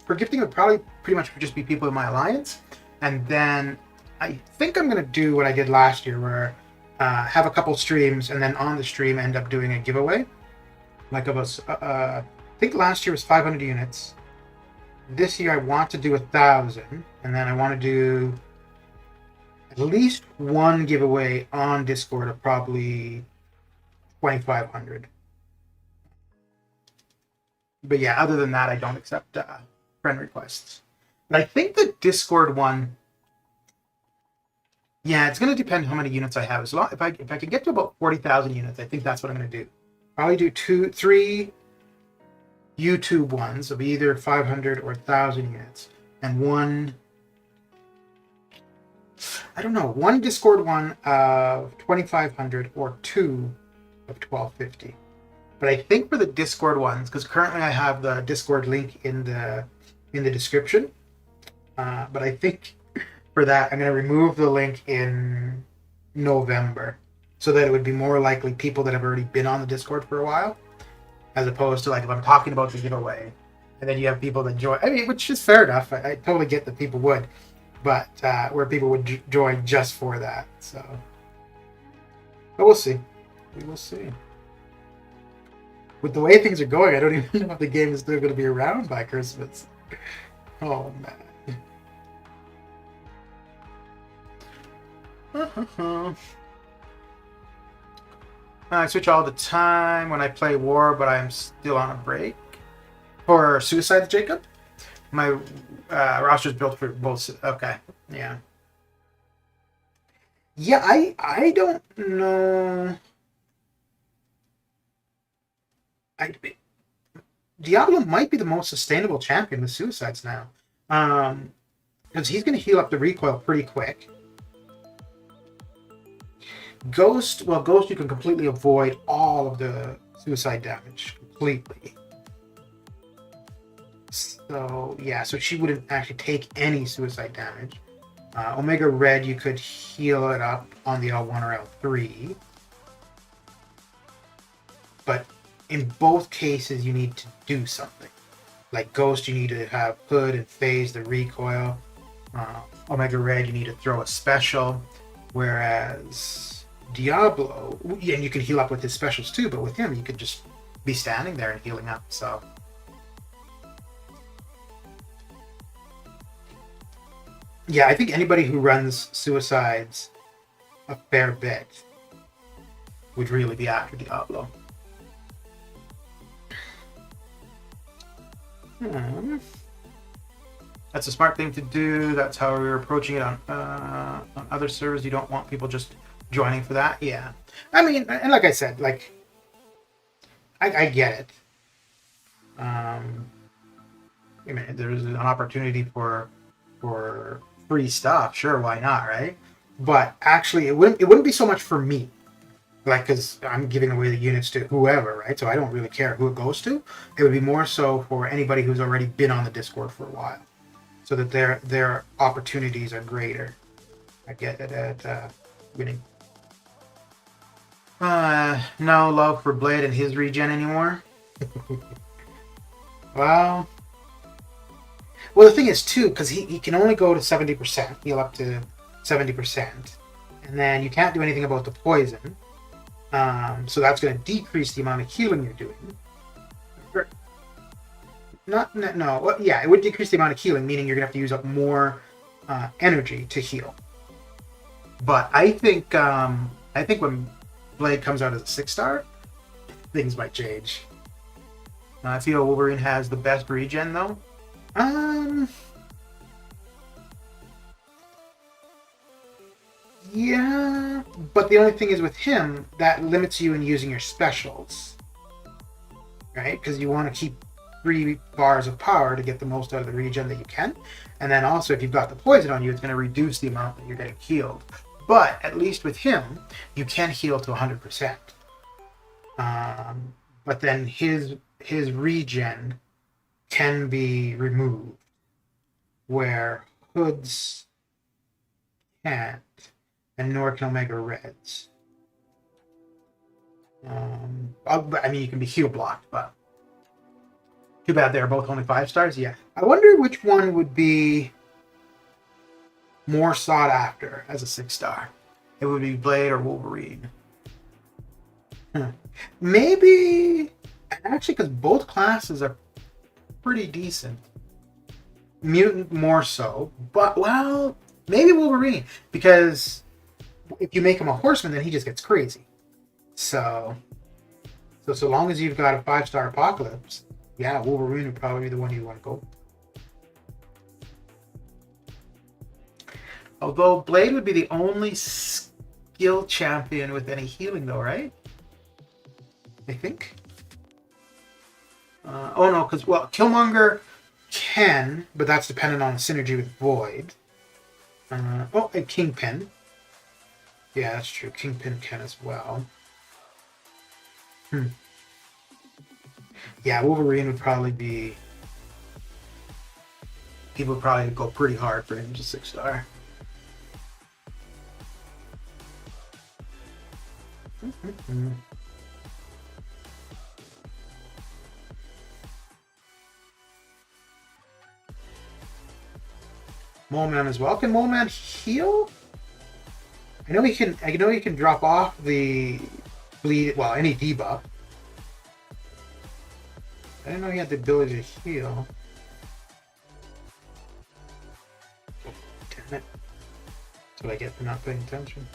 Speaker 1: for gifting it would probably pretty much just be people in my alliance, and then I think I'm gonna do what I did last year, where have a couple streams, and then on the stream end up doing a giveaway. Like I think last year was 500 units. This year I want to do 1,000, and then I want to do at least one giveaway on Discord of probably 2,500. But yeah, other than that, I don't accept friend requests. But I think the Discord one, yeah, it's going to depend how many units I have. As long if I can get to about 40,000 units, I think that's what I'm going to do. Probably do 3 YouTube ones of either 500 or 1,000 units. and one, I don't know, one Discord one of 2,500 or two of 1,250. But I think for the Discord ones, because currently I have the Discord link in the description. But I think for that I'm going to remove the link in November, so that it would be more likely people that have already been on the Discord for a while, as opposed to like if I'm talking about the giveaway, and then you have people that join. I mean, which is fair enough. I totally get that people would, but where people would join just for that. So, but we'll see. We will see. With the way things are going, I don't even know if the game is still going to be around by Christmas. Oh man. I switch all the time when I play War, but I'm still on a break. For Suicide, Jacob? My roster is built for both. Okay, yeah. Yeah, I don't know. Diablo might be the most sustainable champion with Suicides now. Because he's going to heal up the recoil pretty quick. Ghost you can completely avoid all of the suicide damage completely. So yeah, so she wouldn't actually take any suicide damage. Omega Red, you could heal it up on the L1 or L3. But in both cases, you need to do something. Like Ghost, you need to have Hood and phase the recoil. Omega Red, you need to throw a special. Whereas Diablo, and you can heal up with his specials too, but with him, you could just be standing there and healing up, so. Yeah, I think anybody who runs Suicides a fair bit would really be after Diablo. That's a smart thing to do. That's how we're approaching it on other servers. You don't want people just joining for that. Yeah, I mean, and like I said, like I get it. I mean, there's an opportunity for free stuff. Sure, why not, right? But actually, it wouldn't be so much for me. Like, because I'm giving away the units to whoever, right? So I don't really care who it goes to. It would be more so for anybody who's already been on the Discord for a while, so that their opportunities are greater. I get it at winning. No love for Blade and his regen anymore. Well, the thing is too, because he can only go to 70%, heal up to 70%, and then you can't do anything about the poison. So that's going to decrease the amount of healing you're doing. Yeah, it would decrease the amount of healing, meaning you're going to have to use up more energy to heal. But I think when Blade comes out as a 6-star, things might change. I feel Wolverine has the best regen though. Yeah, but the only thing is with him, that limits you in using your specials. Right? Because you want to keep 3 bars of power to get the most out of the regen that you can. And then also, if you've got the poison on you, it's going to reduce the amount that you're getting healed. But at least with him, you can heal to 100%. But then his regen can be removed, where Hood's can't, and nor can Omega Red's. I mean, you can be heal blocked, but too bad they're both only 5 stars. Yeah, I wonder which one would be more sought after as a 6-star. It would be Blade or Wolverine. Maybe, actually, because both classes are pretty decent. Mutant more so, but well, maybe Wolverine, because if you make him a horseman, then he just gets crazy. So long as you've got a 5-star Apocalypse, yeah, Wolverine would probably be the one you want to go. Although Blade would be the only skill champion with any healing, though, right? I think. Oh no, because Killmonger
Speaker 3: can, but that's dependent on synergy with Void. Oh, and Kingpin. Yeah, that's true. Kingpin can as well. Yeah, Wolverine would probably be... People would probably go pretty hard for him to 6-star. Mole Man as well. Can Mole Man heal? I know he can drop off the bleed. Well, any debuff. I didn't know he had the ability to heal. Oh, damn it! That's what I get for not paying attention.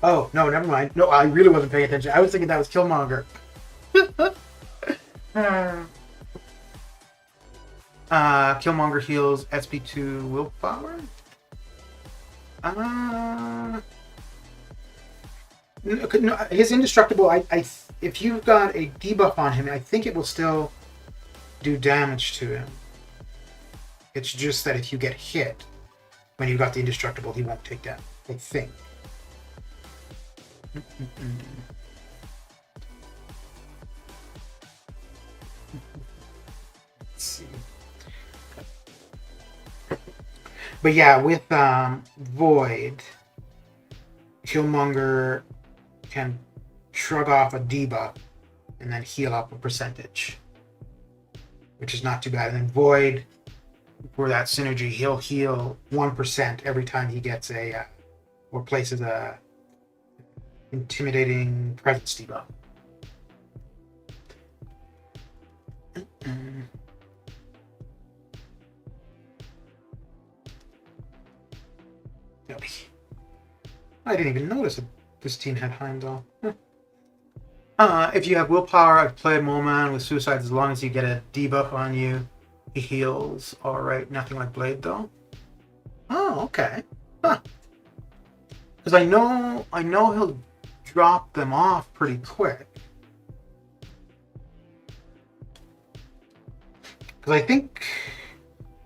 Speaker 3: Oh no, never mind. No, I really wasn't paying attention. I was thinking that was Killmonger. Killmonger heals SP2 willpower. No, his indestructible. If you've got a debuff on him, I think it will still do damage to him. It's just that if you get hit when you've got the indestructible, he won't take damage. I think. Let's see. But yeah, with Void, Killmonger can shrug off a debuff and then heal up a percentage, which is not too bad. And then Void, for that synergy, he'll heal 1% every time he gets a or places a intimidating presence debuff. I didn't even notice that this team had Heimdall. If you have willpower, I've played Mole Man with Suicide as long as you get a debuff on you. He heals. Alright, nothing like Blade though. Oh, okay. Huh. Because I know he'll drop them off pretty quick. Because I think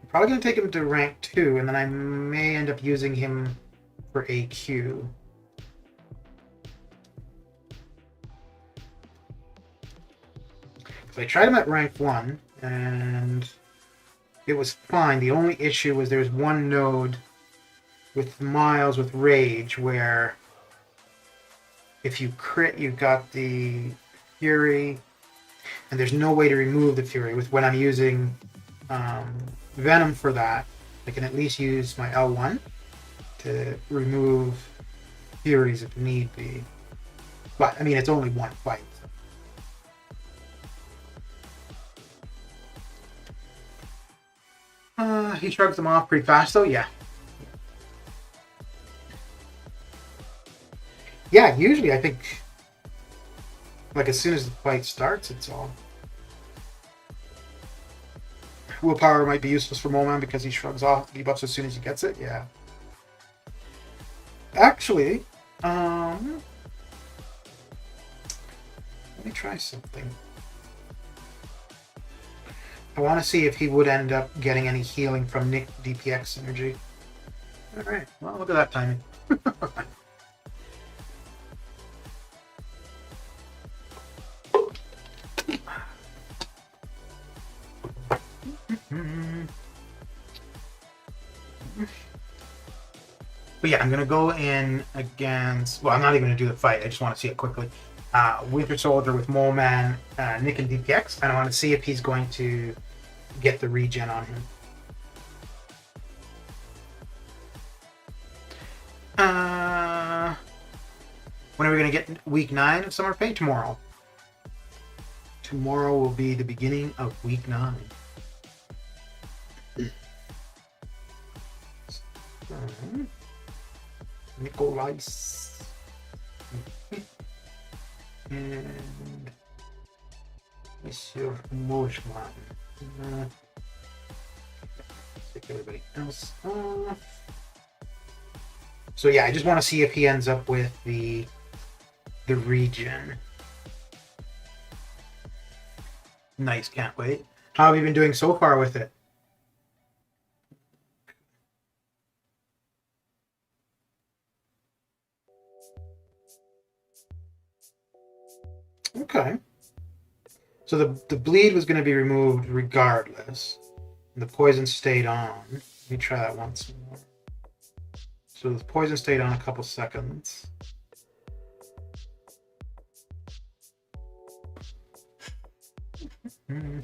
Speaker 3: I'm probably going to take him to rank 2, and then I may end up using him for AQ. So I tried him at rank 1, and it was fine. The only issue was there was one node with Miles with Rage where if you crit, you got the Fury, and there's no way to remove the Fury. With when I'm using Venom for that, I can at least use my L1 to remove Furies if need be. But, I mean, it's only one fight. He shrugs them off pretty fast, though. Yeah. Yeah, usually I think, like, as soon as the fight starts, it's all. Willpower might be useless for Mole Man because he shrugs off the debuffs as soon as he gets it. Yeah. Actually, let me try something. I want to see if he would end up getting any healing from Nick DPX synergy. Alright, well, look at that timing. But yeah, I'm going to go in against... Well, I'm not even going to do the fight. I just want to see it quickly. Winter Soldier with Mole Man, Nick and DPX. And I want to see if he's going to get the regen on him. When are we going to get week 9 of Summer Pay? Tomorrow. Tomorrow will be the beginning of week 9. Nikolais. And Monsieur Mojman. Take everybody else off. So yeah, I just want to see if he ends up with the regen. Nice, can't wait. How have you been doing so far with it? Okay. So the bleed was going to be removed regardless. And the poison stayed on. Let me try that once more. So the poison stayed on a couple seconds. Hmm.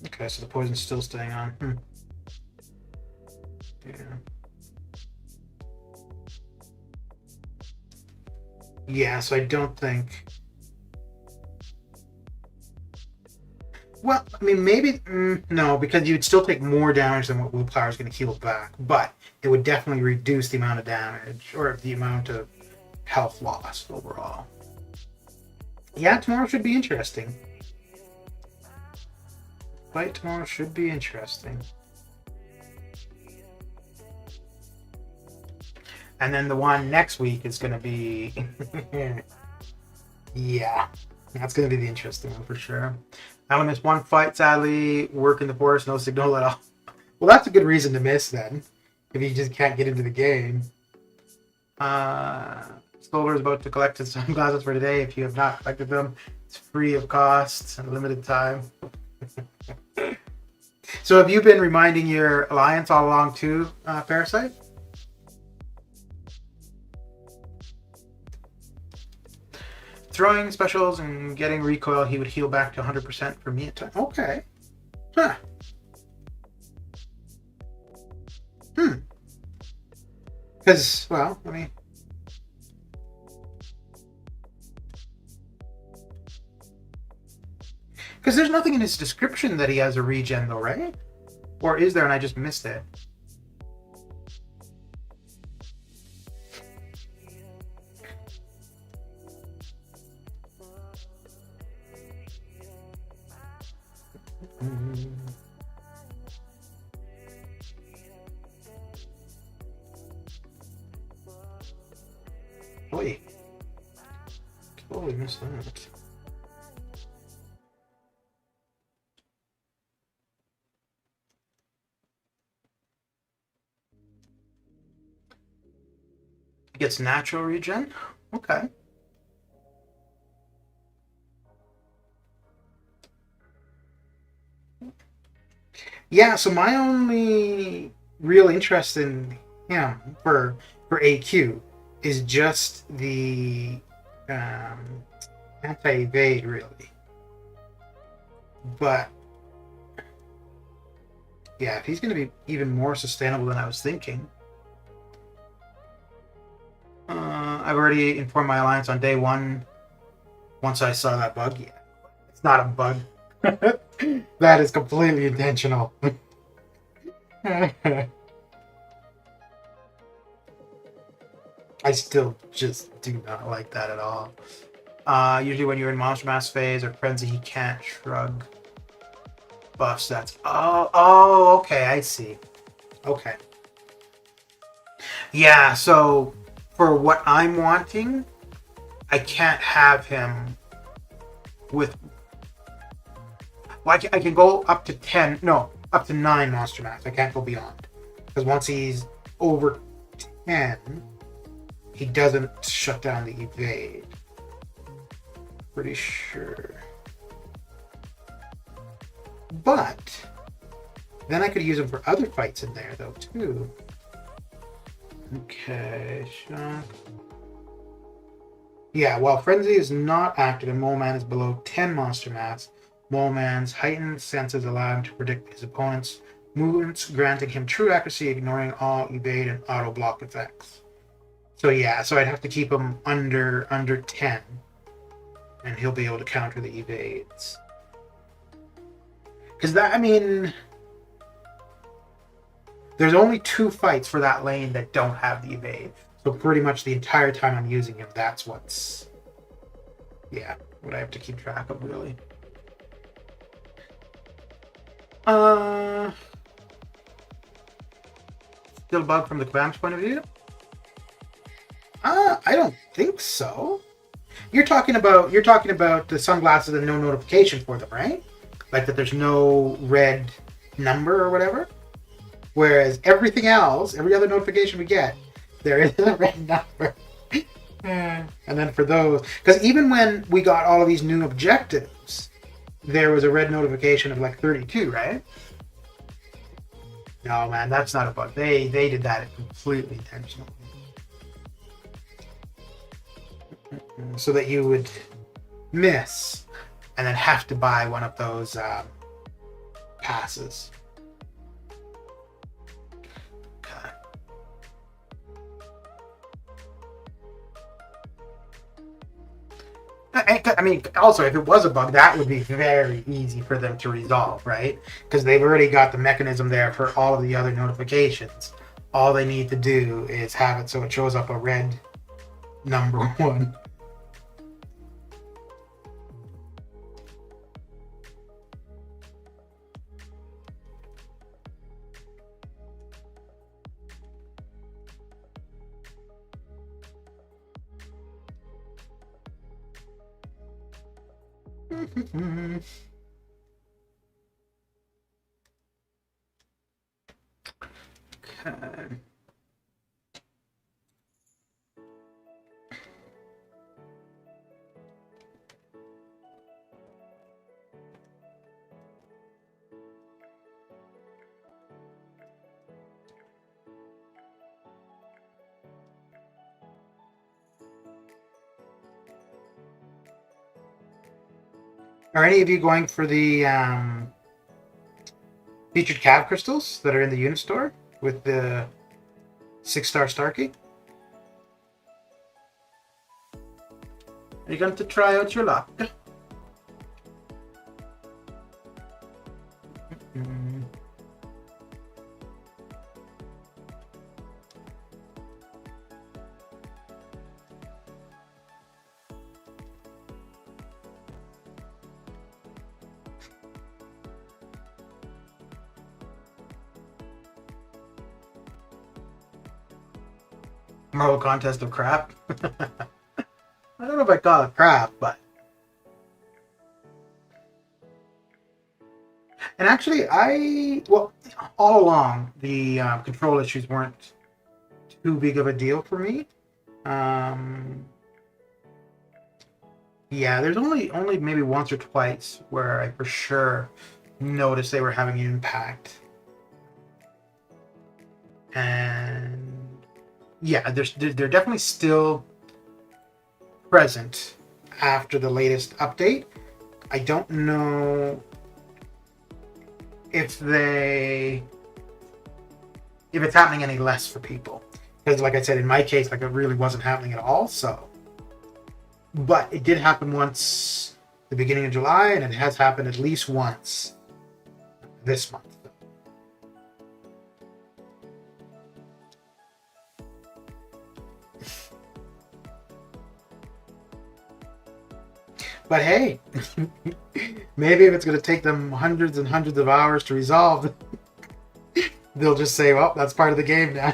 Speaker 3: Okay, so the poison's still staying on. Yeah. Yeah, so I don't think. Well, I mean, maybe no, because you'd still take more damage than what willpower is going to heal back, but it would definitely reduce the amount of damage or the amount of health lost overall. Yeah, tomorrow should be interesting. Fight tomorrow should be interesting. And then the one next week is going to be. Yeah, that's going to be the interesting one for sure. I only missed one fight, sadly. Work in the forest, no signal at all. Well, that's a good reason to miss then, if you just can't get into the game. Stoller is about to collect his sunglasses for today. If you have not collected them, it's free of cost and limited time. So have you been reminding your alliance all along too, Parasite? Throwing specials and getting recoil, he would heal back to 100% for me at time. Okay. Huh. Because, well, I mean... Because there's nothing in his description that he has a regen though, right? Or is there and I just missed it? Boy. Totally missed that. Gets natural regen? Okay. Yeah, so my only real interest in him for AQ is just the anti-evade, really. But yeah, if he's going to be even more sustainable than I was thinking. I've already informed my alliance on day one. Once I saw that bug, yeah, it's not a bug. That is completely intentional. I still just do not like that at all. Usually when you're in Monster Mass phase or Frenzy, he can't shrug buffs. That's... Oh, okay, I see. Okay. Yeah, so for what I'm wanting, I can't have him with... Well, I can go up to 10... No, up to 9 Monster Mass. I can't go beyond. Because once he's over 10, he doesn't shut down the evade. Pretty sure. But then I could use him for other fights in there, though, too. Okay, shock. Yeah, while Frenzy is not active and Mole Man is below 10 Monster Mass, Mole Man's heightened senses allow him to predict his opponent's movements, granting him true accuracy, ignoring all evade and auto block effects. So yeah, so I'd have to keep him under 10, and he'll be able to counter the evades. Because that, I mean, there's only 2 fights for that lane that don't have the evade. So pretty much the entire time I'm using him, that's what's, yeah, what I have to keep track of, really.
Speaker 1: still a bug from the Kabam's point of view?
Speaker 3: I don't think so. You're talking about the sunglasses and no notification for them, right? Like that there's no red number or whatever. Whereas everything else, every other notification we get, there is a red number. And then for those, because even when we got all of these new objectives, there was a red notification of like 32, right? No, man, that's not a bug. They did that completely intentionally. So that you would miss and then have to buy one of those passes. Okay. I mean, also, if it was a bug, that would be very easy for them to resolve, right? Because they've already got the mechanism there for all of the other notifications. All they need to do is have it so it shows up a red number 1. Okay. Are any of you going for the featured cab crystals that are in the unit store with the 6-star Starkey?
Speaker 1: Are you going to try out your luck? Marvel contest of crap. I don't know if I call it crap, but. And actually, all along, the control issues weren't too big of a deal for me. Yeah, there's only maybe once or twice where I for sure noticed they were having an impact. And yeah, they're definitely still present after the latest update. I don't know if it's happening any less for people, because like I said, in my case, like it really wasn't happening at all. So, but it did happen once the beginning of July, and it has happened at least once this month. But hey, maybe if it's going to take them hundreds and hundreds of hours to resolve, they'll just say, well, that's part of the game now.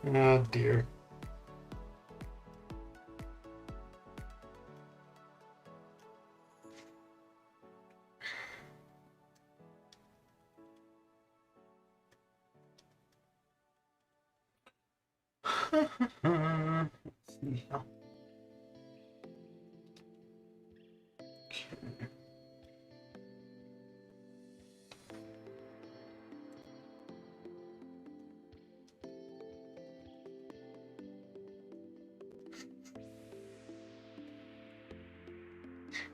Speaker 1: Oh, dear. Let's see.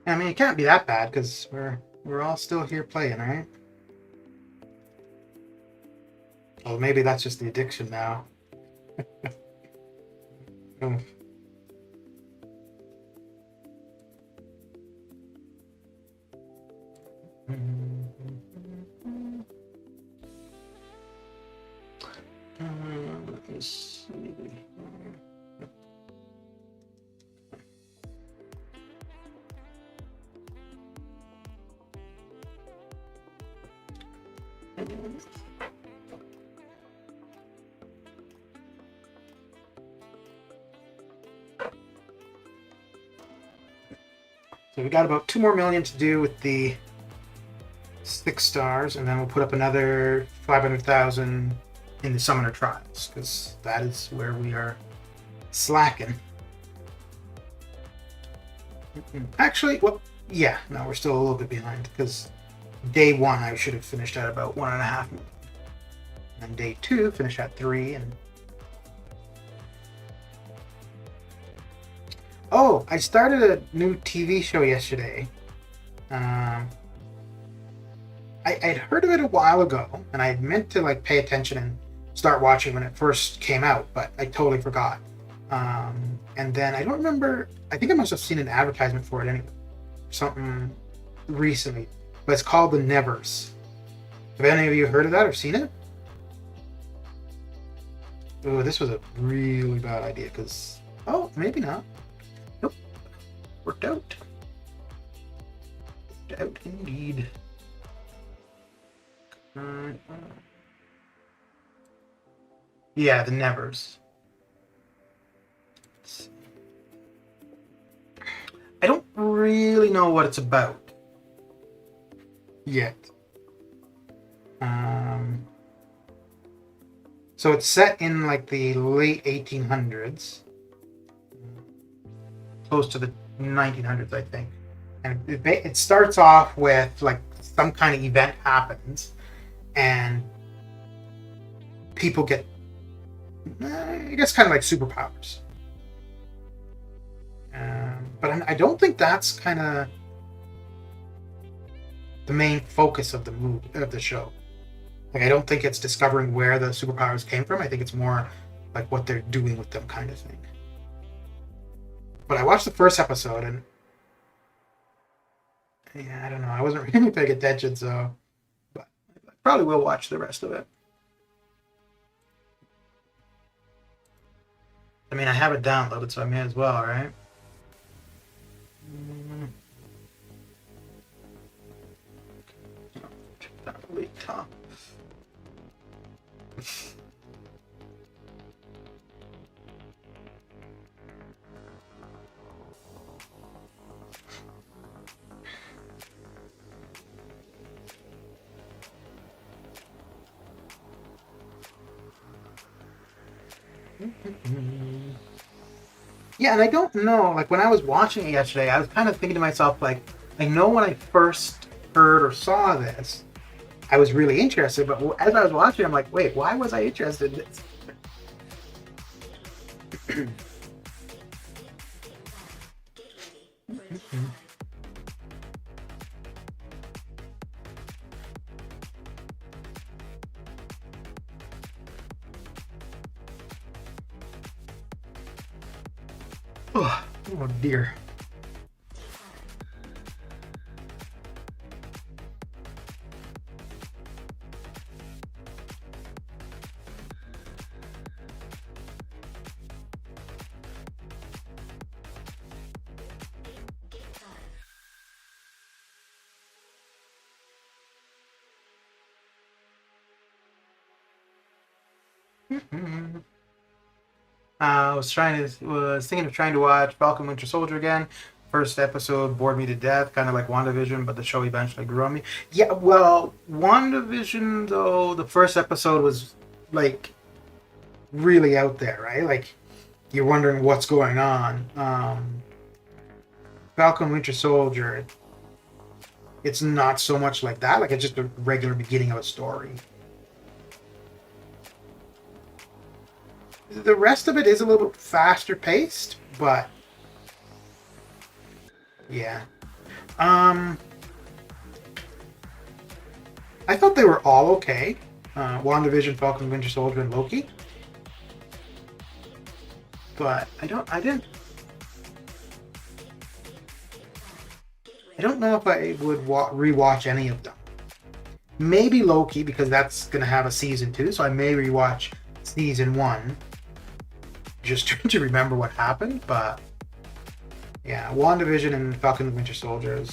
Speaker 1: I mean, it can't be that bad because we're all still here playing, right? Oh, maybe that's just the addiction now. Oh. Let me see.
Speaker 3: So we got about 2 more million to do with the 6 stars, and then we'll put up another 500,000 in the Summoner Trials, because that is where we are slacking. Actually, well, yeah, no, we're still a little bit behind, because day 1 I should have finished at about 1.5 million. And day 2 finished at 3, and oh, I started a new TV show yesterday. I'd heard of it a while ago, and I meant to like pay attention and start watching when it first came out, but I totally forgot. And then I don't remember. I think I must have seen an advertisement for it anyway, something recently. But it's called The Nevers. Have any of you heard of that or seen it? Oh, this was a really bad idea. Because maybe not. Nope, worked out. Worked out indeed. Yeah, The Nevers. I don't really know what it's about yet. So it's set in like the late 1800s, close to the 1900s, I think. And it starts off with like some kind of event happens, and people get, I guess, kind of like superpowers. But I don't think that's kind of the main focus of the show. Like, I don't think it's discovering where the superpowers came from. I think it's more like what they're doing with them, kind of thing. But I watched the first episode, and yeah, I don't know. I wasn't really paying attention, so. But I probably will watch the rest of it. I mean, I have it downloaded, so I may as well, right? That really tough. Yeah, and I don't know, like when I was watching it yesterday, I was kind of thinking to myself, like, I know when I first heard or saw this, I was really interested, but as I was watching, I'm like, wait, why was I interested in this? Oh dear. Was thinking of trying to watch Falcon Winter Soldier again. First episode bored me to death, kind of like WandaVision, but the show eventually grew on me. Yeah, well, WandaVision, though, the first episode was like really out there, right? Like you're wondering what's going on. Falcon Winter Soldier, it's not so much like that. Like it's just a regular beginning of a story. The rest of it is a little bit faster paced, but yeah. I thought they were all okay. WandaVision, Falcon, Winter Soldier, and Loki. But I don't know if I would rewatch any of them. Maybe Loki, because that's gonna have a season 2, so I may rewatch season 1. Just to remember what happened, but yeah, WandaVision and Falcon and Winter Soldier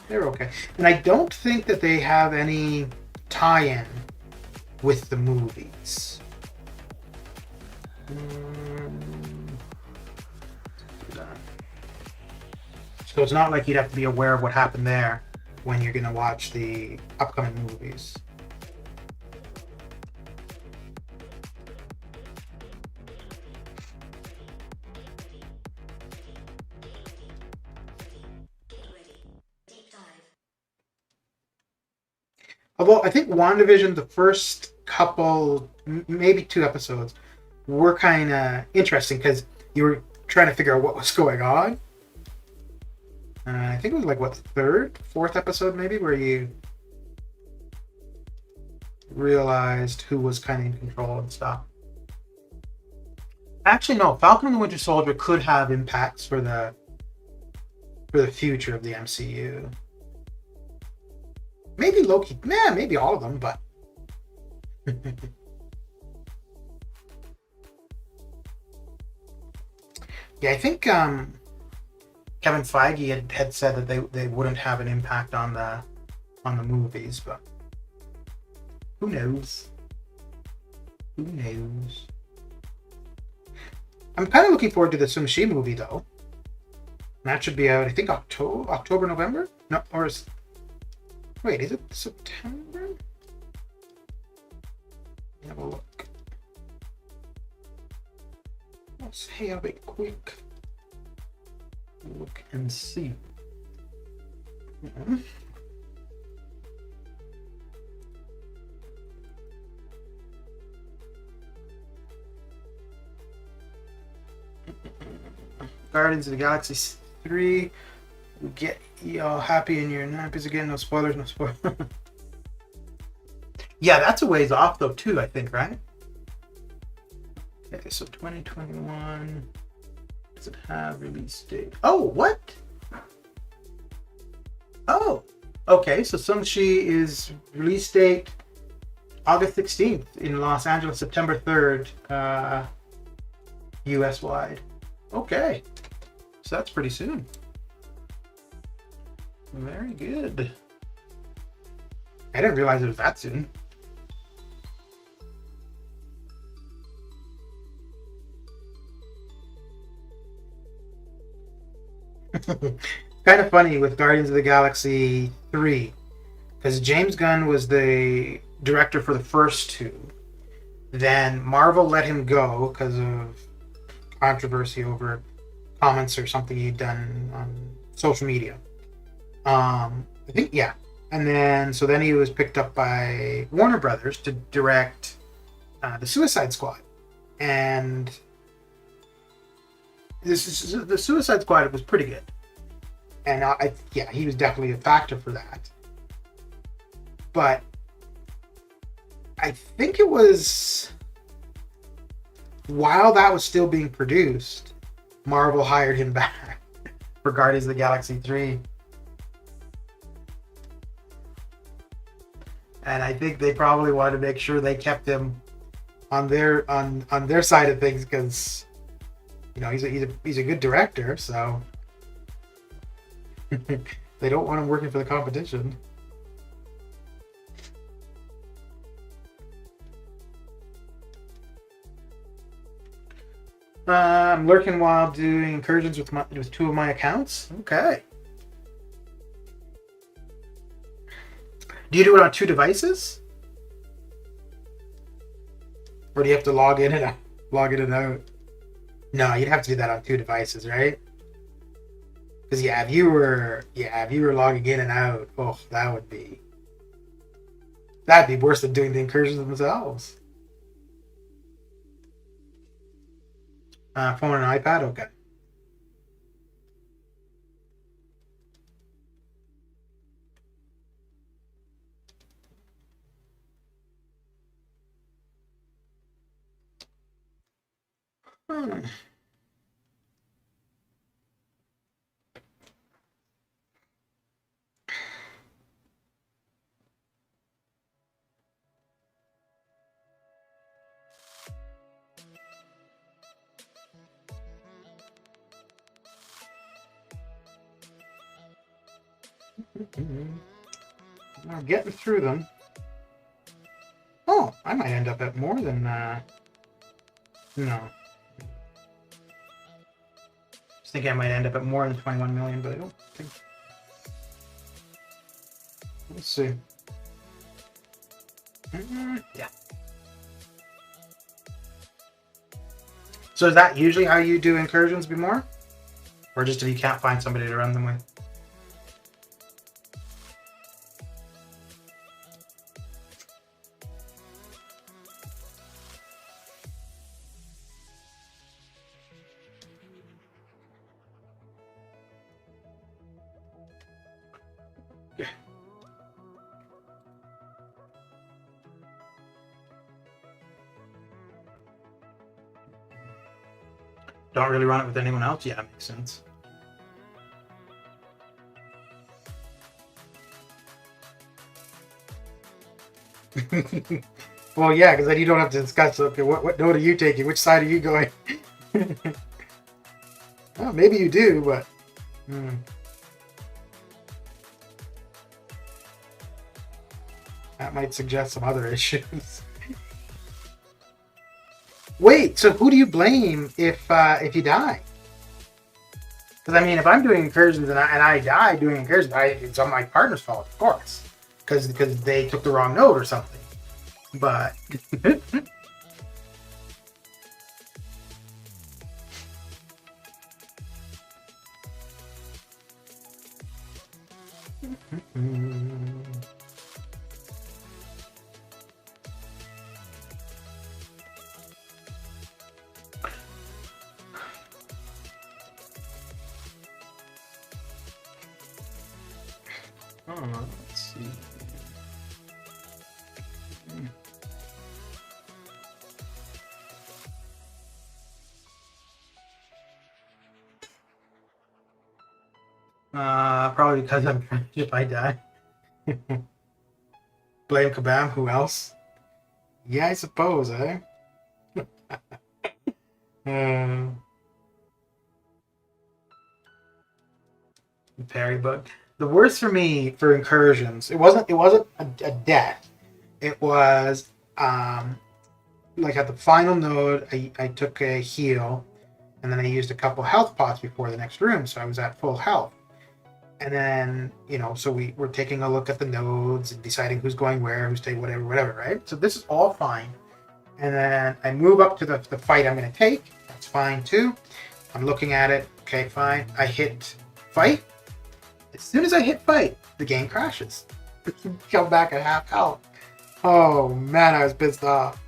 Speaker 3: they're okay. And I don't think that they have any tie-in with the movies. So it's not like you'd have to be aware of what happened there when you're going to watch the upcoming movies. Although I think WandaVision, the first couple, maybe 2 episodes, were kind of interesting because you were trying to figure out what was going on. I think it was like, what, 3rd, 4th episode maybe, where you realized who was kind of in control and stuff. Actually, no, Falcon and the Winter Soldier could have impacts for the future of the MCU. Maybe Loki, maybe all of them, but yeah, I think Kevin Feige had said that they wouldn't have an impact on the movies, but who knows? Who knows? I'm kind of looking forward to the Shang-Chi movie though. That should be out, I think, October, November? No, or is... Wait, is it September? Let me have a look. Let's have a quick look and see. Guardians of the Galaxy 3. Get you all happy in your nappies again. No spoilers, no spoilers. Yeah, that's a ways off though too, I think, right? Okay, so 2021. Does it have release date? Oh, what? Oh, okay. So Shang-Chi is release date August 16th in Los Angeles, September 3rd, US wide. Okay, so that's pretty soon. Very good. I didn't realize it was that soon. Kind of funny with Guardians of the Galaxy 3, because James Gunn was the director for the first 2. Then Marvel let him go because of controversy over comments or something he'd done on social media. I think, yeah. And then, so then he was picked up by Warner Brothers to direct the Suicide Squad. And the Suicide Squad was pretty good. And yeah, he was definitely a factor for that. But I think it was while that was still being produced, Marvel hired him back for Guardians of the Galaxy 3. And I think they probably wanted to make sure they kept him on their side of things because, you know, he's a good director, so they don't want him working for the competition. I'm lurking while doing incursions with 2 of my accounts. Okay. Do you do it on 2 devices? Or do you have to log in and out? No, you'd have to do that on 2 devices, right? Because if you were logging in and out, that'd be worse than doing the incursions themselves. Phone and iPad, okay. Now getting through them. Oh, I might end up at more than no. was thinking I might end up at more than 21 million, but I don't think. Let's see. Yeah. So is that usually how you do incursions before? Or just if you can't find somebody to run them with? Don't really run it with anyone else? Yeah, makes sense. Well, yeah, because then you don't have to discuss, okay, what note are you taking? Which side are you going? Well, maybe you do, but... That might suggest some other issues. Wait, so who do you blame if you die? Because I mean, if I'm doing incursions and I die doing incursions, it's on my partner's fault, of course, because they took the wrong note or something. But let's see. Probably because I'm trash if I die. Blame Kabam, who else? Yeah, I suppose, eh? Parry bug. The worst for me for incursions, it wasn't a death. It was like at the final node, I took a heal, and then I used a couple health pots before the next room, so I was at full health. And then, so we were taking a look at the nodes and deciding who's going where, who's taking whatever, right? So this is all fine. And then I move up to the fight I'm going to take. That's fine too. I'm looking at it. Okay, fine. I hit fight. As soon as I hit fight, the game crashes. Come back at half health. Oh man, I was pissed off.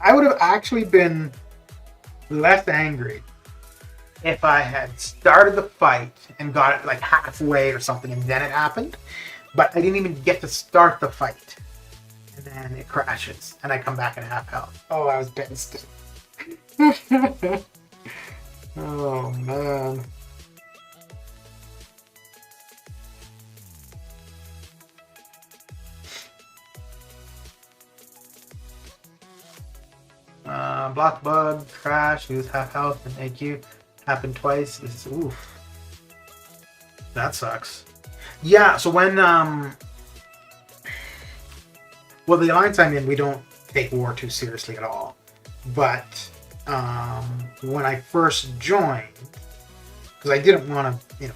Speaker 3: I would have actually been less angry if I had started the fight and got it like halfway or something and then it happened. But I didn't even get to start the fight. And then it crashes and I come back at half health. Oh, I was pissed. Oh man. Block bug, crash, lose half health, and AQ. Happened twice. This is oof. That sucks. Yeah, so when well, the alliance I'm in, we don't take war too seriously at all. But when I first joined, because I didn't want to,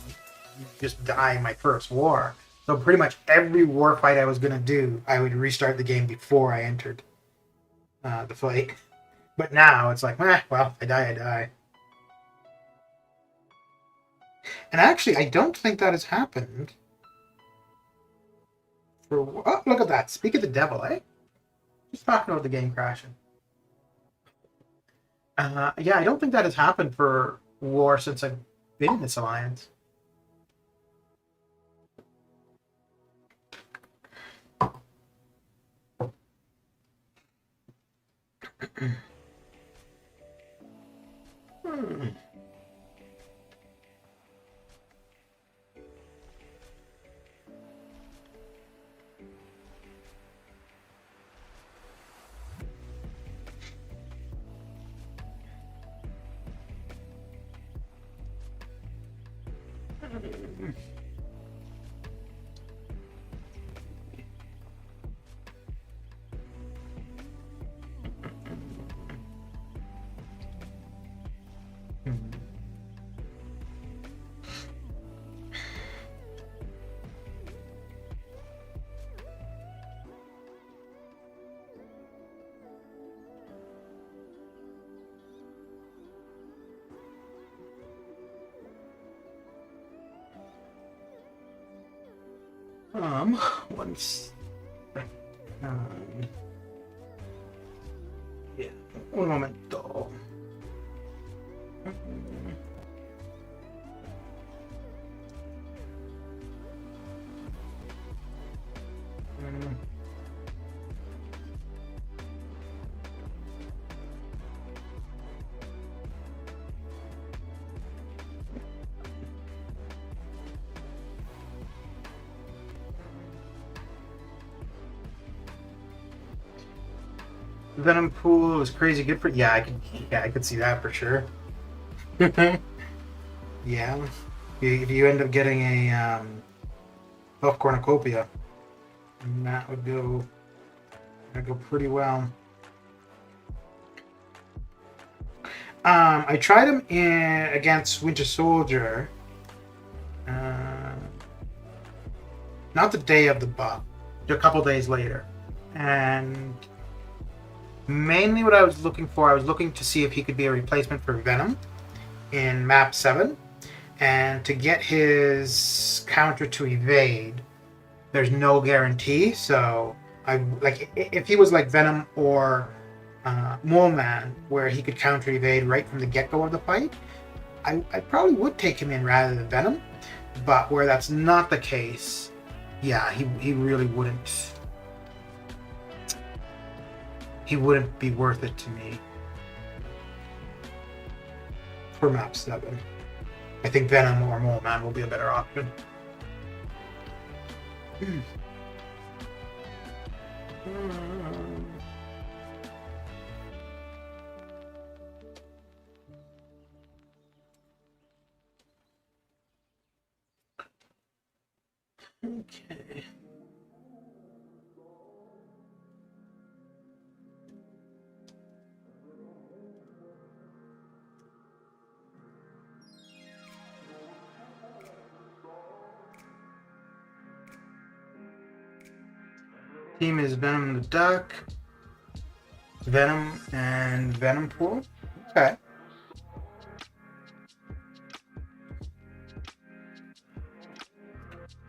Speaker 3: just die in my first war. So pretty much every war fight I was gonna do, I would restart the game before I entered the fight. But now it's like, well, if I die, I die. And actually, I don't think that has happened. Oh, look at that. Speak of the devil, eh? Just talking about the game crashing. Yeah, I don't think that has happened for war since I've been in this alliance.
Speaker 1: Once. Yeah, un momento. Venom pool is crazy good for. Yeah, I could see that for sure. Yeah, you end up getting a health cornucopia, and that would go pretty well. I tried him against Winter Soldier. Not the day of the buff, a couple days later, and mainly what I was looking to see if he could be a replacement for Venom in map 7, and to get his counter to evade, there's no guarantee. So I like if he was like Venom or Mole Man, where he could counter evade right from the get-go of the fight, I probably would take him in rather than Venom. But where that's not the case, yeah, he really wouldn't. He wouldn't be worth it to me for map 7. I think Venom or Mole Man will be a better option. Okay. Team is Venom the Duck, Venom and Venom Pool. Okay.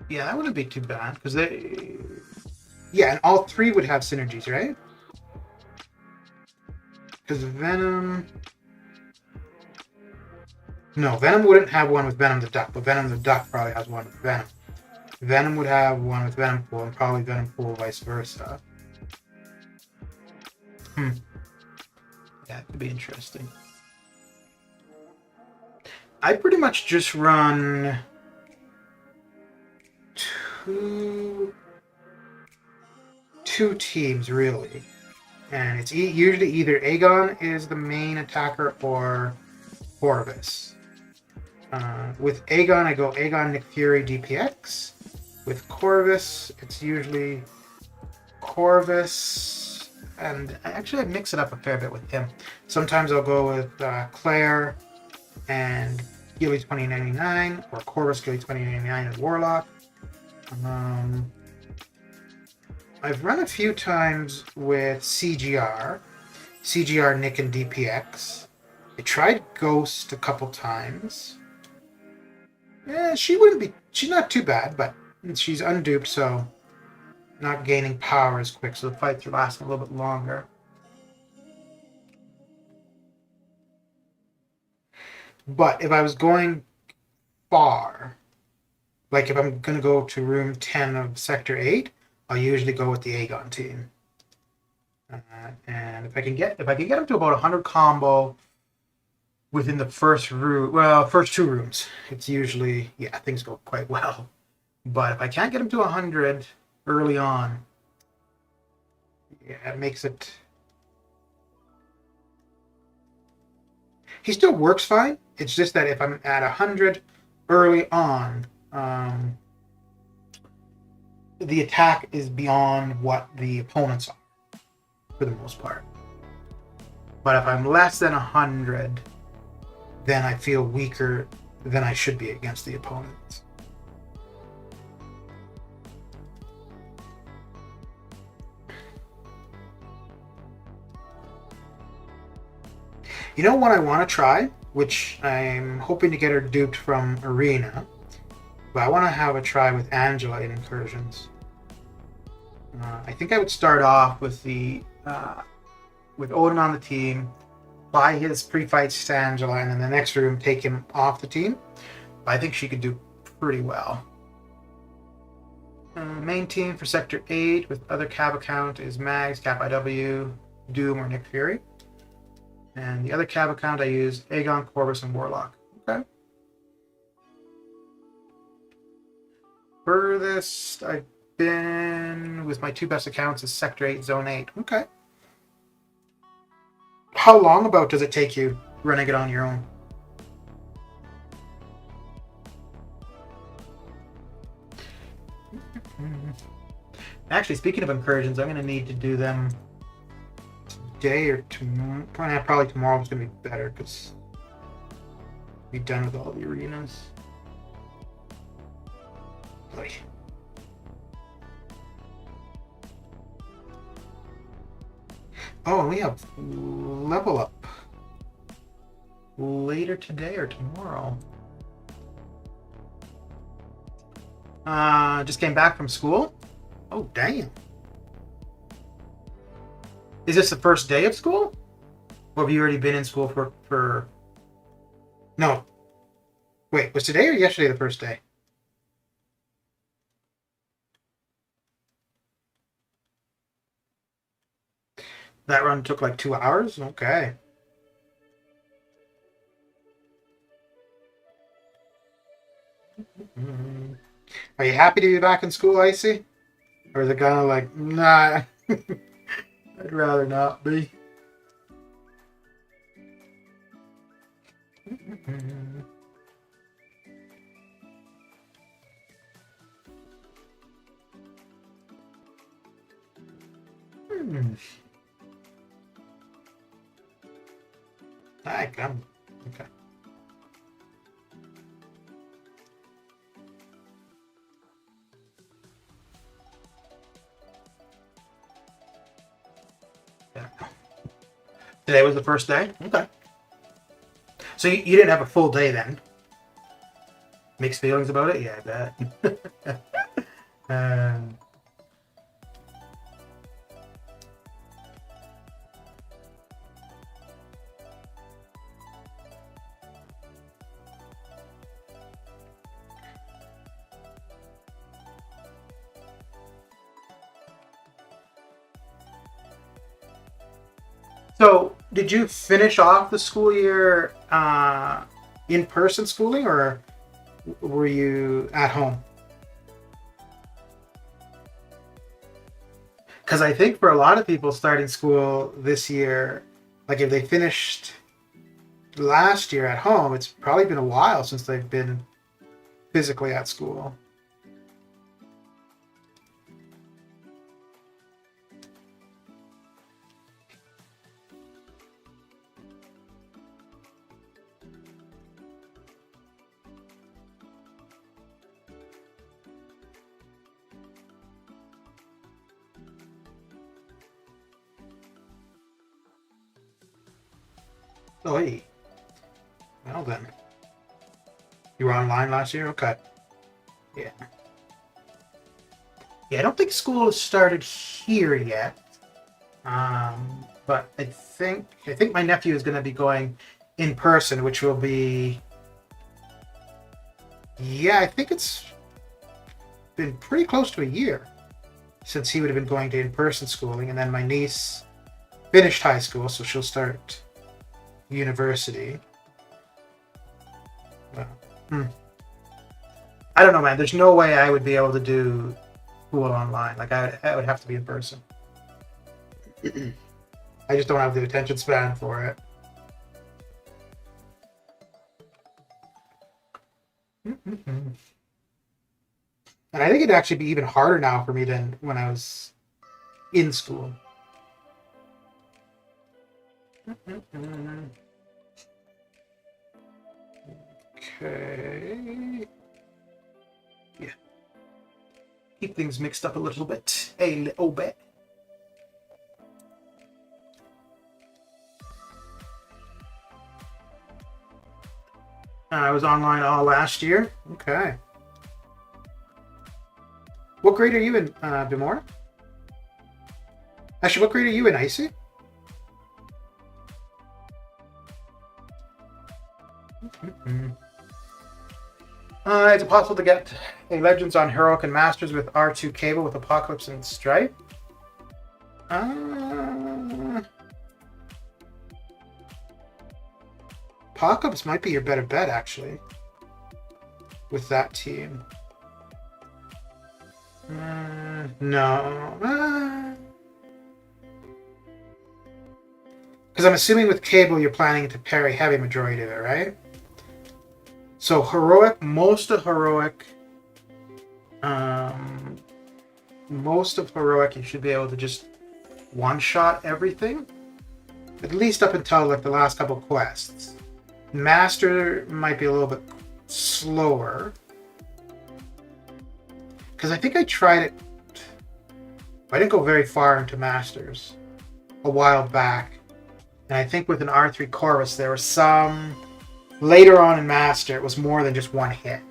Speaker 1: Yeah, that wouldn't be too bad because they. Yeah, and all three would have synergies, right? Because Venom. No, Venom wouldn't have one with Venom the Duck, but Venom the Duck probably has one with Venom. Venom would have one with Venom Pool, and probably Venom Pool vice versa. Yeah, it could be interesting. I pretty much just run two teams, really. And it's usually either Aegon is the main attacker or Corvus. With Aegon, I go Aegon, Nick Fury, DPX. With Corvus, it's usually Corvus, and actually I mix it up a fair bit with him. Sometimes I'll go with Claire and Gilly 2099, or Corvus, Gilly 2099, and Warlock. I've run a few times with CGR, Nick, and DPX. I tried Ghost a couple times. Yeah, she's not too bad, but she's unduped, so not gaining power as quick, so the fights are lasting a little bit longer. But if I was going far, like if I'm going to go to room 10 of Sector 8, I'll usually go with the Aegon team. And if I can get him to about 100 combo within the first two rooms, it's usually, yeah, things go quite well. But if I can't get him to 100 early on, yeah, it makes it. He still works fine. It's just that if I'm at 100 early on, the attack is beyond what the opponents are, for the most part. But if I'm less than 100, then I feel weaker than I should be against the opponents. You know what I want to try, which I'm hoping to get her duped from Arena,
Speaker 3: But I want to have a try with Angela in incursions. I think I would start off with with Odin on the team, buy his pre-fights to Angela, and in the next room take him off the team. I think she could do pretty well. Main team for Sector 8 with other cab account is Mags, Cap IW, Doom, or Nick Fury. And the other cab account I use Aegon, Corvus, and Warlock. Okay. Furthest I've been with my 2 best accounts is Sector 8, Zone 8. Okay. How long about does it take you running it on your own? Actually, speaking of incursions, I'm going to need to do them today or tomorrow. Probably tomorrow is going to be better because I'll be done with all the arenas. Boy. Oh, and we have level up later today or tomorrow. Just came back from school. Oh, damn. Is this the first day of school? Or have you already been in school for... No. Wait, was today or yesterday the first day? That run took like 2 hours? Okay. Are you happy to be back in school, Icy? Or is it kind of like, nah, I'd rather not be? Hi, come. Okay. Yeah. Today was the first day? Okay. So you didn't have a full day then? Mixed feelings about it? Yeah, I bet. So, did you finish off the school year in-person schooling, or were you at home? Because I think for a lot of people starting school this year, like if they finished last year at home, it's probably been a while since they've been physically at school. Oh, hey. Well then. You were online last year? Okay. Yeah. Yeah, I don't think school has started here yet. But I think my nephew is going to be going in person, which will be... Yeah, I think it's been pretty close to a year since he would have been going to in-person schooling. And then my niece finished high school, so she'll start university. Well, I don't know, man. There's no way I would be able to do school online. Like, I would have to be in person. I just don't have the attention span for it. And I think it'd actually be even harder now for me than when I was in school. Okay. Yeah. Keep things mixed up a little bit. A little bit. I was online all last year. Okay. What grade are you in, Bimora? Actually, what grade are you in, Icy?
Speaker 1: Is it possible to get a Legends on Heroic and Masters with R2 cable with Apocalypse and Stripe?
Speaker 3: Apocalypse might be your better bet, actually, with that team. No. Because I'm assuming with cable you're planning to parry heavy majority of it, right? So heroic, most of heroic you should be able to just one-shot everything. At least up until like the last couple quests. Master might be a little bit slower. Because I think I tried it. I didn't go very far into Masters a while back. And I think with an R3 Corvus there was some... Later on in Master, it was more than just one hit.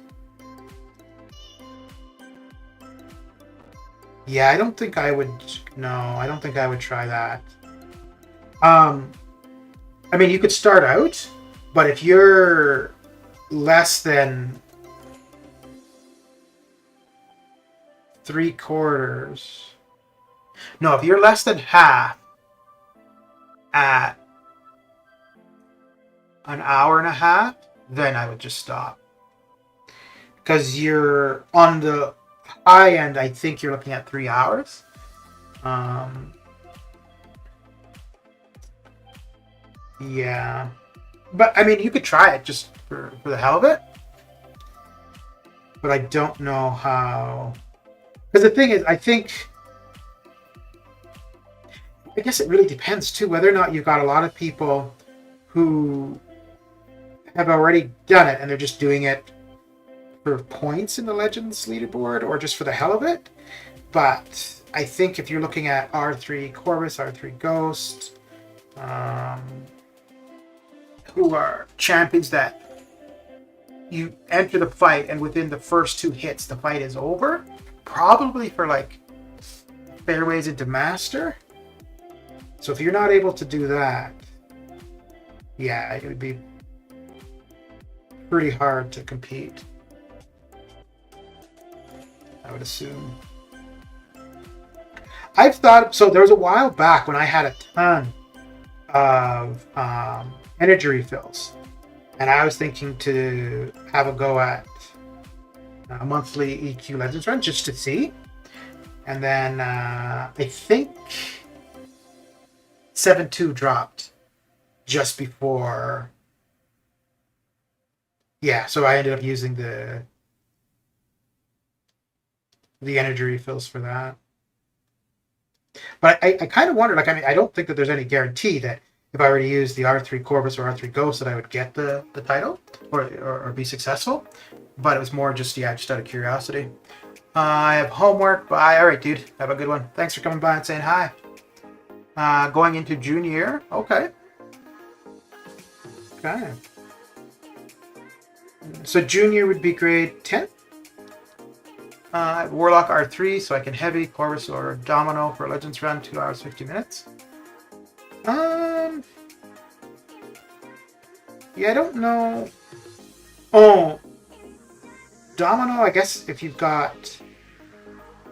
Speaker 3: Yeah, I don't think I would... No, I don't think I would try that. I mean, you could start out, but if you're less than 3/4... No, if you're less than half at an hour and a half, then I would just stop. Because you're on the high end, I think you're looking at 3 hours. Yeah. But, I mean, you could try it just for the hell of it. But I don't know how... Because the thing is, I guess it really depends, too, whether or not you've got a lot of people who have already done it and they're just doing it for points in the Legends leaderboard or just for the hell of it. But I think if you're looking at R3 Corvus, R3 Ghost, who are champions that you enter the fight and within the first 2 hits the fight is over, probably for like fairways into Master. So if you're not able to do that, yeah, it would be pretty hard to compete, I would assume. I've thought, so there was a while back when I had a ton of energy refills, and I was thinking to have a go at a monthly EQ Legends run just to see. And then I think 7.2 dropped just before. Yeah, so I ended up using the energy refills for that. But I kind of wondered, like, I mean, I don't think that there's any guarantee that if I were to use the R3 Corvus or R3 Ghost that I would get the title or be successful. But it was more just, yeah, just out of curiosity. I have homework. Bye. All right, dude. Have a good one. Thanks for coming by and saying hi. Going into junior year. Okay. Okay. So junior would be grade 10? Warlock R3, so I can heavy, Corvus, or Domino for a Legends run, 2 hours, 50 minutes. Yeah, I don't know. Oh, Domino, I guess if you've got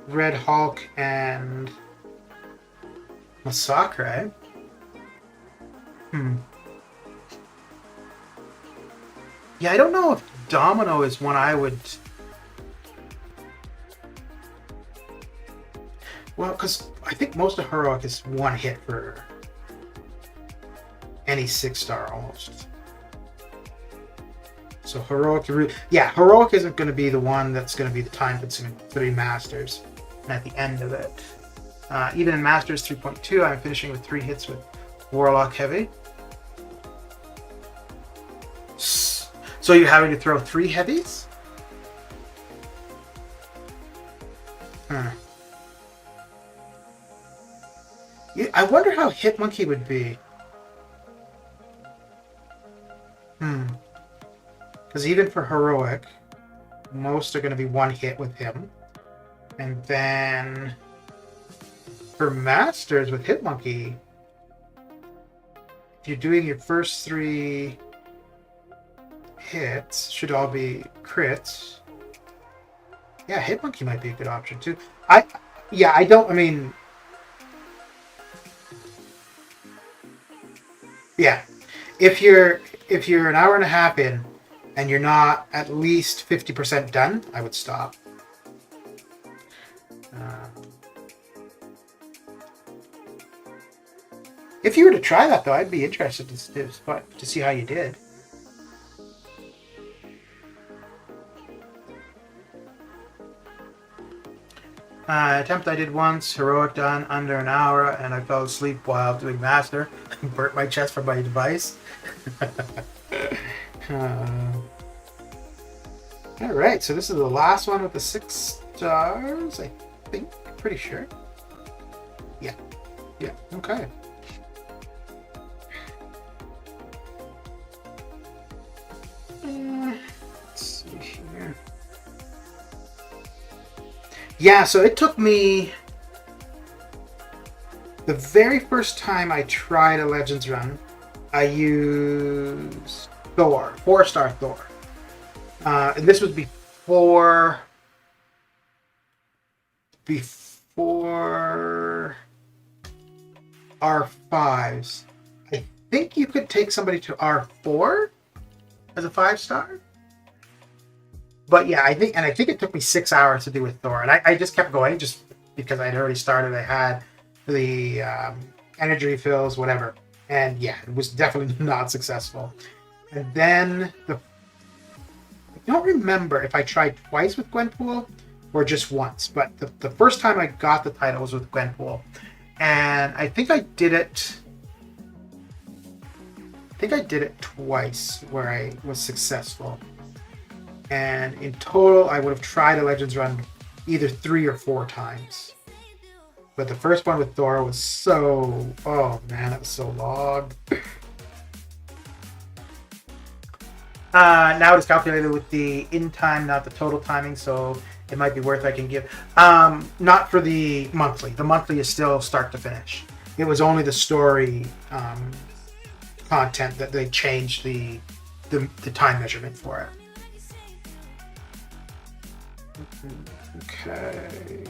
Speaker 3: Red Hulk and MCOC, right? Yeah, I don't know if Domino is one I would... Well, because I think most of Heroic is one hit for any 6-star almost. So Heroic... Yeah, Heroic isn't going to be the one that's going to be the time-consuming 3 Masters. And at the end of it. Even in Masters 3.2, I'm finishing with 3 hits with Warlock Heavy. So you're having to throw 3 heavies? Yeah, I wonder how Hitmonkey would be. Because even for Heroic, most are going to be one hit with him. And then for Masters with Hitmonkey, if you're doing your first 3 hits, should all be crits. Yeah, Hitmonkey might be a good option too. Yeah, if you're an hour and a half in and you're not at least 50% done, I would stop. If you were to try that though, I'd be interested to see how you did. Attempt I did once, heroic done under an hour, and I fell asleep while doing master. Burnt my chest from my device. Alright, so this is the last one with the 6 stars, I think. Pretty sure. Yeah. Yeah, okay. Let's see here. Yeah, so it took me... The very first time I tried a Legends run, I used Thor, 4-star Thor. And this was before R5s. I think you could take somebody to R4 as a 5-star. But yeah, I think it took me 6 hours to do with Thor, and I just kept going just because I'd already started. I had the energy refills, whatever, and yeah, it was definitely not successful. And then I don't remember if I tried twice with Gwenpool or just once, but the first time I got the title was with Gwenpool, and I think I did it twice where I was successful. And in total, I would have tried a Legends run either 3 or 4 times. But the first one with Thor was so... Oh man, that was so long. Now it's calculated with the in time, not the total timing, so it might be worth I can give. Not for the monthly. The monthly is still start to finish. It was only the story content that they changed the time measurement for it. Okay.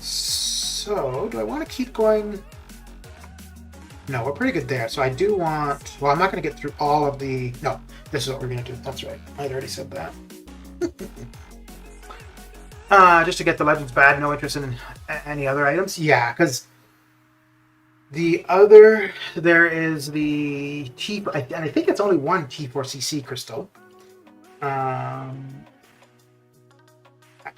Speaker 3: So, do I want to keep going? No, we're pretty good there. So I do want... Well, I'm not going to get through all of the... No, this is what we're going to do. That's right. I'd already said that. Just to get the Legends bad, no interest in any other items? Yeah, because there is the T... And I think it's only one T4CC crystal.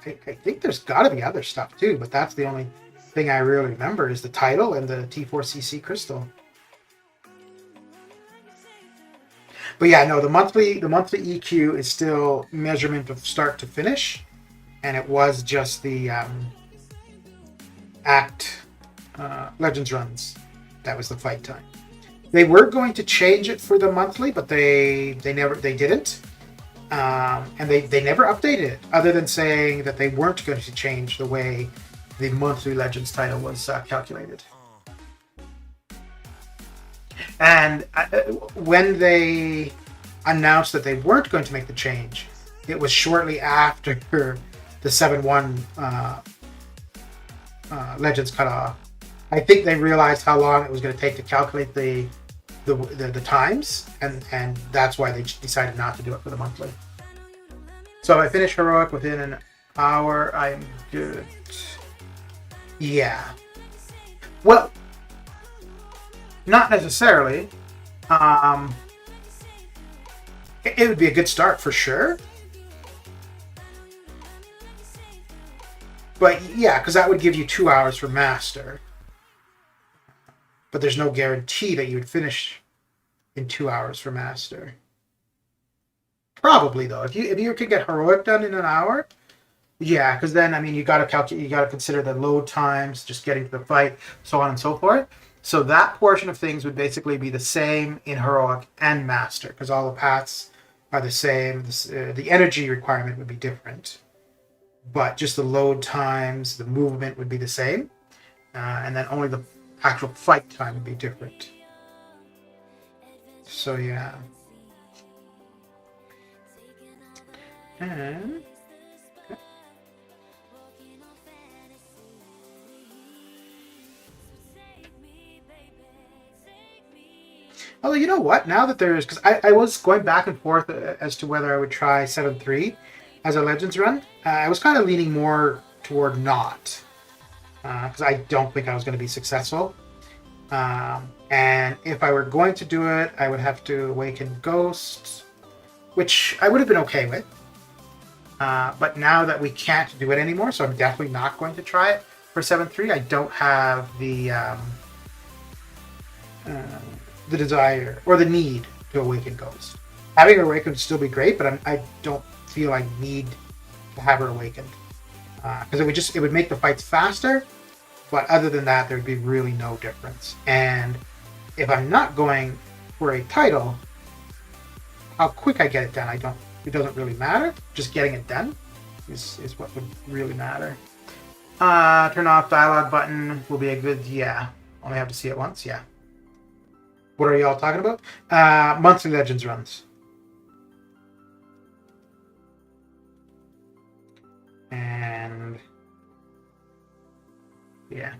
Speaker 3: I think there's got to be other stuff too, but that's the only thing I really remember is the title and the T4CC crystal. But yeah, no, the monthly EQ is still measurement of start to finish, and it was just the Act Legends runs. That was the fight time. They were going to change it for the monthly, but they didn't. And they never updated it, other than saying that they weren't going to change the way the monthly Legends title was calculated. And when they announced that they weren't going to make the change, it was shortly after the 7-1 Legends cut off. I think they realized how long it was going to take to calculate the times, and that's why they decided not to do it for the monthly. So if I finish heroic within an hour, I'm good. Yeah. Well, not necessarily. It would be a good start for sure. But yeah, because that would give you 2 hours for master. But there's no guarantee that you would finish in 2 hours for master. Probably though, if you could get heroic done in an hour, yeah, because then I mean you got to consider the load times, just getting to the fight, so on and so forth. So that portion of things would basically be the same in heroic and master, because all the paths are the same. The energy requirement would be different, but just the load times, the movement would be the same, and then only the actual fight time would be different. So yeah. And although, you know what? Now that there's, because I was going back and forth as to whether I would try 7-3 as a Legends run. I was kind of leaning more toward not, because I don't think I was going to be successful. And if I were going to do it, I would have to awaken Ghost, which I would have been okay with. But now that we can't do it anymore, so I'm definitely not going to try it for 7-3. I don't have the desire or the need to awaken Ghost. Having her awakened would still be great, but I don't feel I need to have her awakened, because it would make the fights faster. But other than that, there'd be really no difference. And if I'm not going for a title, how quick I get it done, it doesn't really matter. Just getting it done is what would really matter. Turn off dialogue button will be a good, yeah. Only have to see it once, yeah. What are y'all talking about? Monthly Legends runs. And yeah.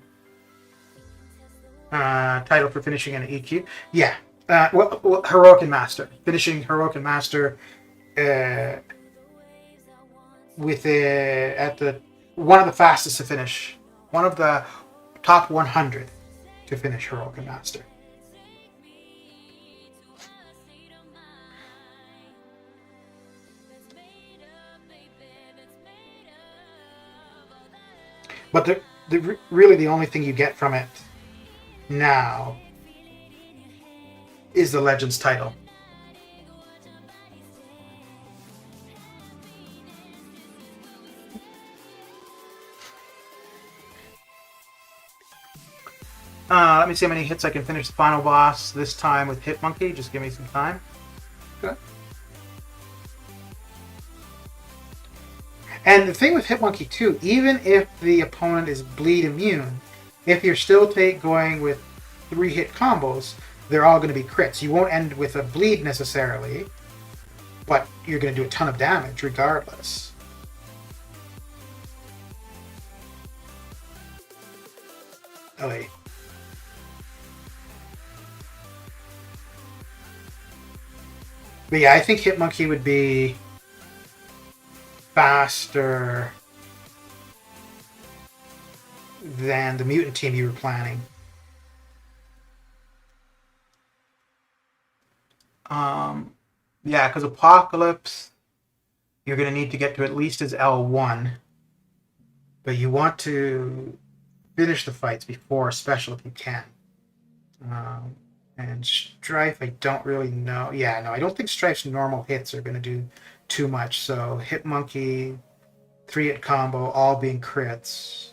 Speaker 3: Title for finishing an EQ. Yeah. Well, Heroic and Master. Finishing Heroic and Master with at the one of the fastest to finish. One of the top 100 to finish Heroic and Master. But really the only thing you get from it now is the Legends title. Let me see how many hits I can finish the final boss this time with Hit Monkey. Just give me some time. Okay. And the thing with Hit Monkey too, even if the opponent is bleed immune, if you're still going with 3-hit combos, they're all going to be crits. You won't end with a bleed necessarily, but you're going to do a ton of damage regardless. LA. But yeah, I think Hit Monkey would be faster than the mutant team you were planning. Yeah, because Apocalypse, you're going to need to get to at least his L1. But you want to finish the fights before Special if you can. And Strife, I don't really know. Yeah, no, I don't think Strife's normal hits are going to do too much. So Hit Monkey, 3-hit combo, all being crits.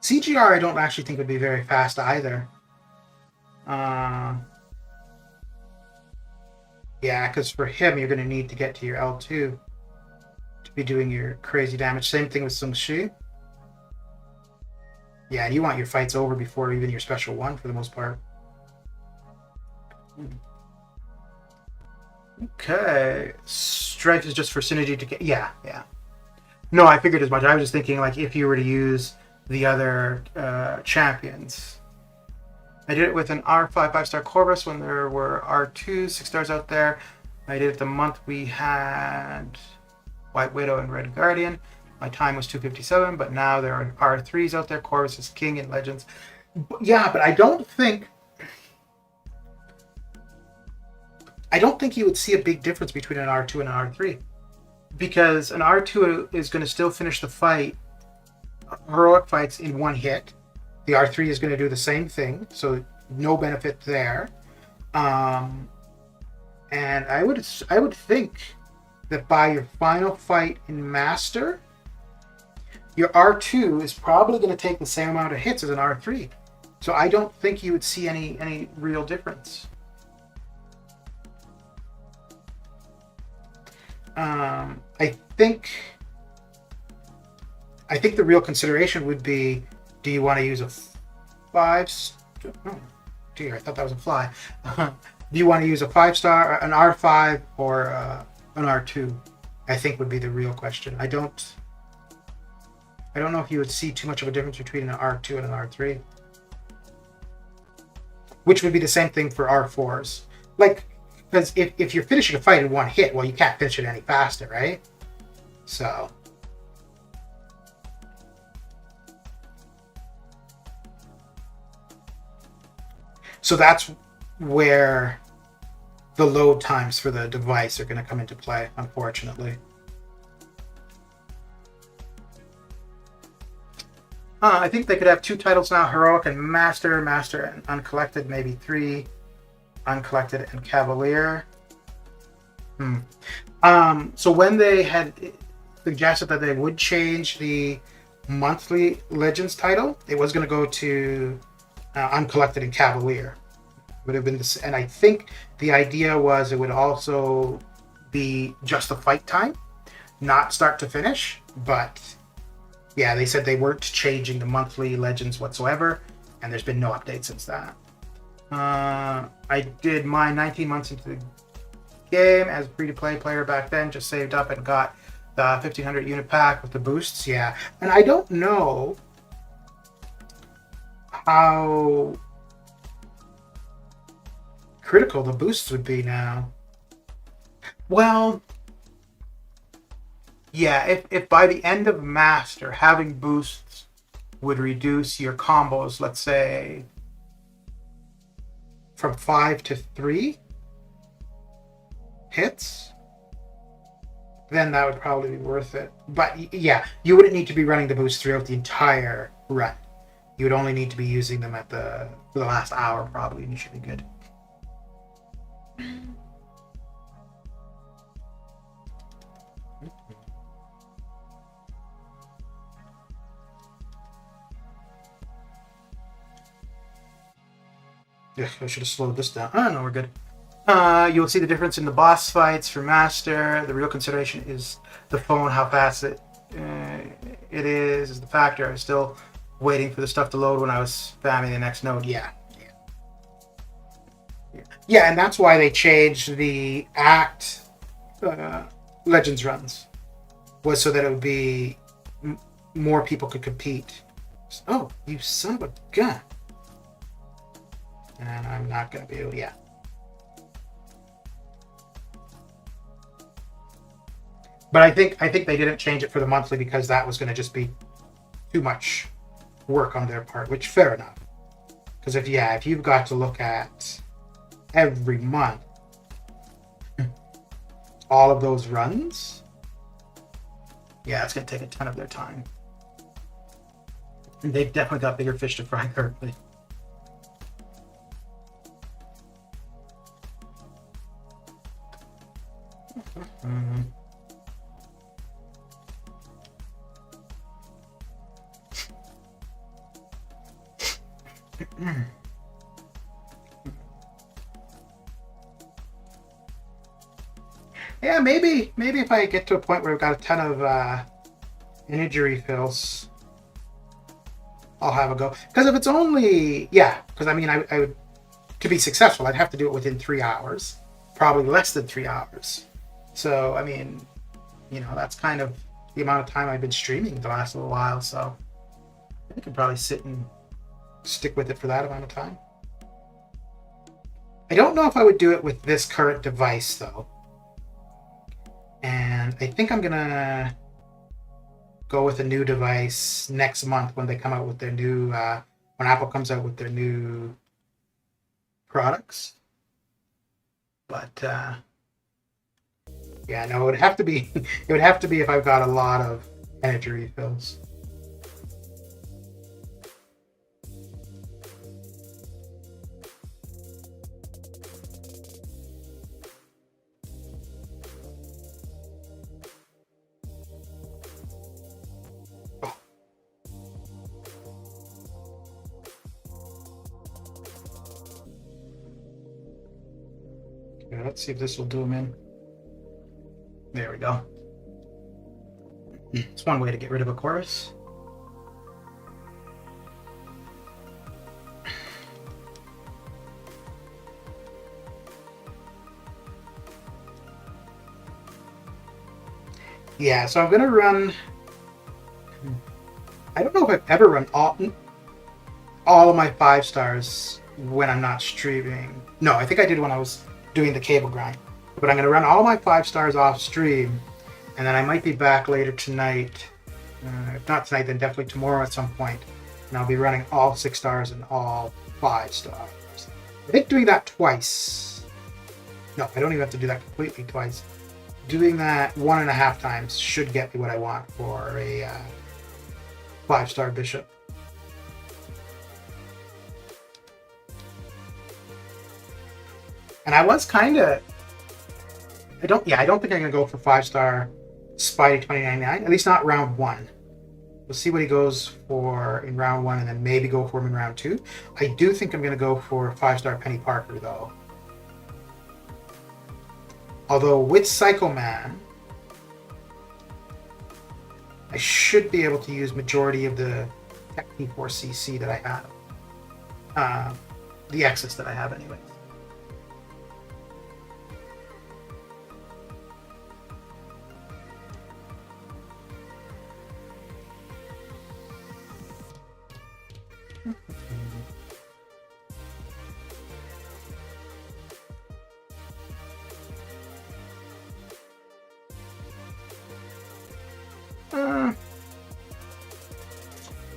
Speaker 3: CGR I don't actually think would be very fast either. Yeah, because for him you're going to need to get to your L2 to be doing your crazy damage. Same thing with Sung Shi. Yeah, you want your fights over before even your special 1 for the most part. Okay. Strife is just for synergy to get... Yeah. No, I figured as much. I was just thinking, like, if you were to use the other champions. I did it with an R5 5-star Corvus when there were R2 6-stars out there. I did it the month we had White Widow and Red Guardian. My time was 257, but now there are R3s out there. Corvus is king in Legends. Yeah, but I don't think you would see a big difference between an R2 and an R3. Because an R2 is going to still finish the fight, heroic fights, in 1 hit. The R3 is going to do the same thing, so no benefit there. And I would think that by your final fight in Master, your R2 is probably going to take the same amount of hits as an R3. So I don't think you would see any real difference. I think the real consideration would be, do you want to use a 5? Oh, dear, I thought that was a fly. Do you want to use a 5-star, an R5, or an R2? I think would be the real question. I don't know if you would see too much of a difference between an R2 and an R3. Which would be the same thing for R4s. Like, because if you're finishing a fight in one hit, well, you can't finish it any faster, right? So that's where the load times for the device are going to come into play, unfortunately. I think they could have 2 titles now, Heroic and Master, Master and Uncollected, maybe 3, Uncollected and Cavalier. So when they had suggested that they would change the monthly Legends title, it was going to go to Uncollected and Cavalier. Would have been this, and I think the idea was it would also be just the fight time, not start to finish. But yeah, they said they weren't changing the monthly Legends whatsoever, and there's been no update since that. I did my 19 months into the game as a free-to-play player back then, just saved up and got the 1500 unit pack with the boosts. Yeah, and I don't know how critical the boosts would be now. Well, yeah, if by the end of Master, having boosts would reduce your combos, let's say, from 5 to 3 hits, then that would probably be worth it. But yeah, you wouldn't need to be running the boost throughout the entire run. You would only need to be using them at for the last hour, probably, and you should be good. Yeah, I should have slowed this down. Oh, no, we're good. You'll see the difference in the boss fights for Master. The real consideration is the phone, how fast it is the factor. I was still waiting for the stuff to load when I was spamming the next node. Yeah, and that's why they changed the Act Legends runs, was so that it would be more people could compete. Oh, you son of a gun. And I'm not going to be able, yeah. But I think they didn't change it for the monthly because that was going to just be too much work on their part, which fair enough. Because if you've got to look at every month, all of those runs, yeah, it's going to take a ton of their time. And they've definitely got bigger fish to fry currently. Yeah, maybe if I get to a point where I've got a ton of energy refills, I'll have a go. Because if it's only, because I mean, I would, to be successful, I'd have to do it within 3 hours, probably less than 3 hours. So, I mean, that's kind of the amount of time I've been streaming the last little while. So I could probably sit and stick with it for that amount of time. I don't know if I would do it with this current device, though. And I think I'm going to go with a new device next month when they come out with their new, when Apple comes out with their new products. But, yeah, no, it would have to be if I've got a lot of energy refills.
Speaker 1: Yeah, let's see if this will do him in. There we go. It's one way to get rid of a chorus. Yeah, so I'm gonna run. I don't know if I've ever run all of my 5 stars when I'm not streaming. No, I think I did when I was doing the cable grind. But I'm gonna run all my 5 stars off stream, and then I might be back later tonight. If not tonight, then definitely tomorrow at some point, and I'll be running all 6 stars and all 5 stars. I think doing that twice. No, I don't even have to do that completely twice. Doing that 1.5 times should get me what I want for a 5-star bishop. And I was kind of... I don't think I'm going to go for 5-star Spidey 2099, at least not round 1. We'll see what he goes for in round 1 and then maybe go for him in round 2. I do think I'm going to go for 5-star Penny Parker, though. Although with Psycho Man, I should be able to use majority of the Tech P4CC that I have. The excess that I have anyway.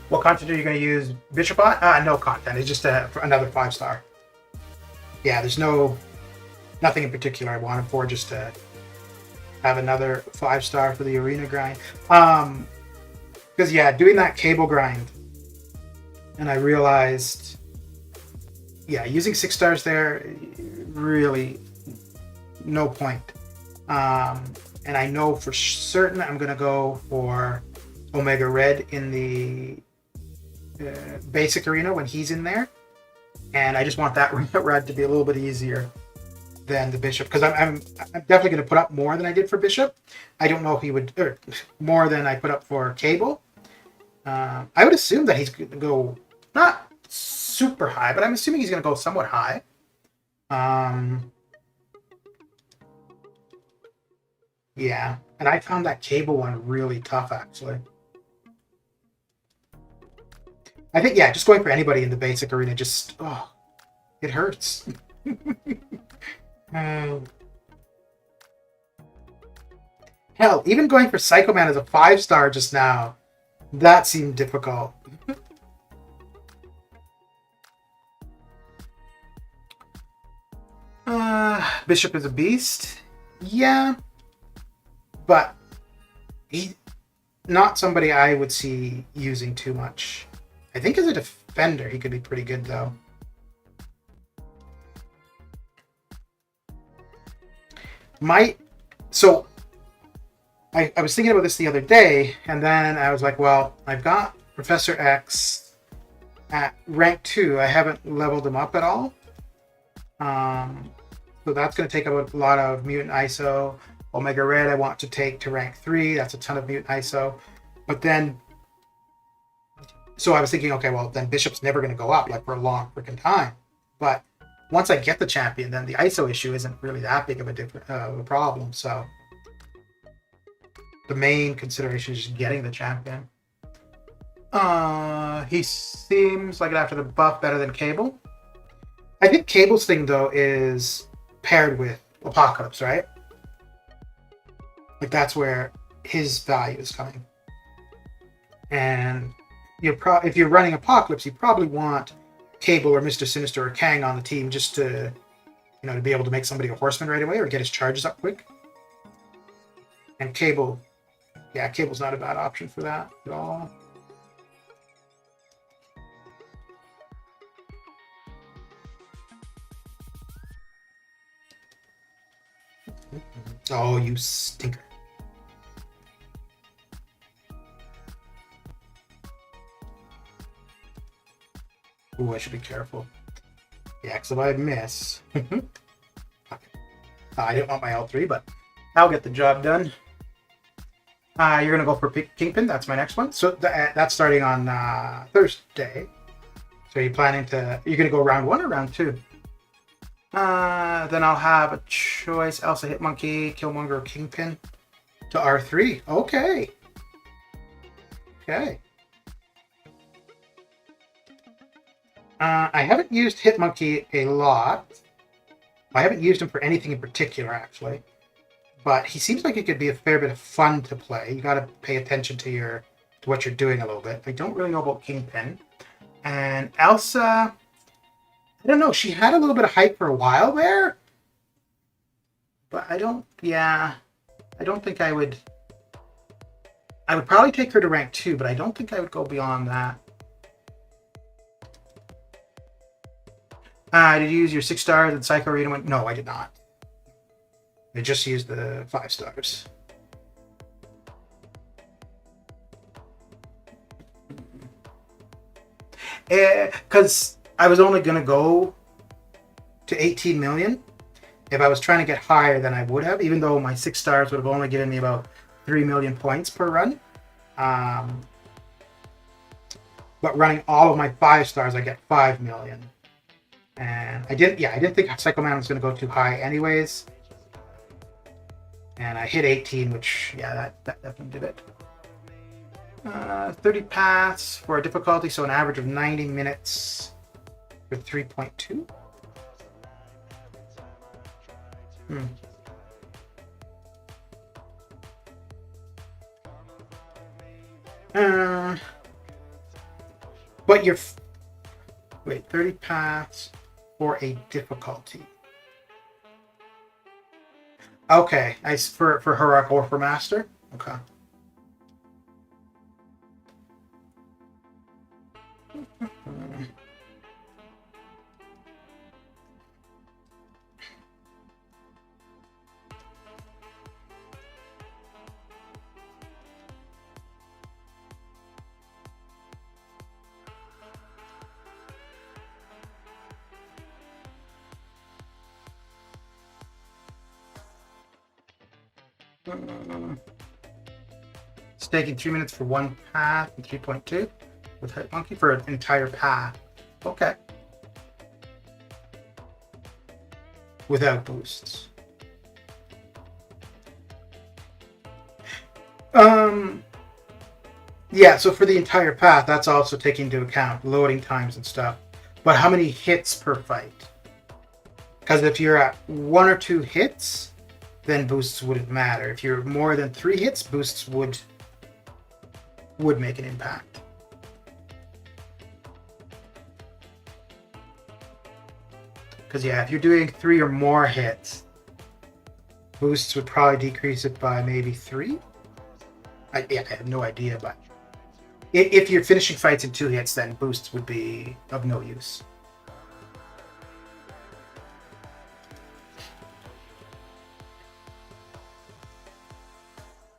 Speaker 1: What content are you going to use Bishop on? No content. It's just another 5-star. Yeah, there's nothing in particular I want him for, just to have another 5-star for the arena grind. Because yeah, doing that cable grind, and I realized, yeah, using 6 stars there, really no point. And I know for certain I'm going to go for Omega Red in the basic arena when he's in there, and I just want that red to be a little bit easier than the bishop, because I'm definitely going to put up more than I did for bishop. I don't know if he would, or more than I put up for cable. I would assume that he's going to go not super high, but I'm assuming he's going to go somewhat high. Yeah, and I found that cable one really tough, actually. I think, yeah, just going for anybody in the basic arena just, oh, it hurts. Hell, even going for Psycho Man as a 5-star just now, that seemed difficult. Bishop is a beast. Yeah. But he, not somebody I would see using too much. I think as a defender, he could be pretty good, though. So I was thinking about this the other day, and then I was like, well, I've got Professor X at rank 2. I haven't leveled him up at all. So that's going to take up a lot of mutant ISO. Omega Red I want to take to rank 3. That's a ton of mutant ISO. But then, so I was thinking, okay, well, then Bishop's never going to go up like for a long freaking time. But once I get the champion, then the ISO issue isn't really that big of a problem. So the main consideration is just getting the champion. He seems like after the buff better than Cable. I think Cable's thing, though, is paired with Apocalypse, right? Like, that's where his value is coming. And if you're running Apocalypse, you probably want Cable or Mr. Sinister or Kang on the team just to, to be able to make somebody a horseman right away or get his charges up quick. And Cable, yeah, Cable's not a bad option for that at all. Oh, you stinker. Ooh, I should be careful. Yeah, because if I miss... Okay. I didn't want my L3, but I'll get the job done. You're going to go for Kingpin. That's my next one. So that's starting on Thursday. So you're planning to... You're going to go round 1 or round 2? Then I'll have a choice. Elsa, Hitmonkey, Killmonger, or Kingpin to R3. Okay. Okay. I haven't used Hitmonkey a lot. I haven't used him for anything in particular, actually. But he seems like he could be a fair bit of fun to play. You got to pay attention to what you're doing a little bit. I don't really know about Kingpin. And Elsa, I don't know. She had a little bit of hype for a while there. But I don't think I would... I would probably take her to rank 2, but I don't think I would go beyond that. Did you use your 6 stars and Psycho Arena one? No, I did not. I just used the 5 stars. Because I was only going to go to 18 million. If I was trying to get higher than I would have, even though my 6 stars would have only given me about 3 million points per run. But running all of my 5 stars, I get 5 million. And I didn't think Psycho Man was going to go too high anyways. And I hit 18, which, yeah, that definitely did it. 30 paths for a difficulty, so an average of 90 minutes for 3.2. But you're... Wait, 30 paths for a difficulty. Okay, for Heroic or for Master? Okay. It's taking 3 minutes for 1 path and 3.2 with Hitmonkey for an entire path. Okay. Without boosts. Yeah, so for the entire path, that's also taking into account loading times and stuff. But how many hits per fight? Because if you're at 1 or 2 hits, then boosts wouldn't matter. If you're more than 3 hits, boosts would make an impact. Because yeah, if you're doing 3 or more hits, boosts would probably decrease it by maybe 3. I have no idea, but if you're finishing fights in 2 hits, then boosts would be of no use.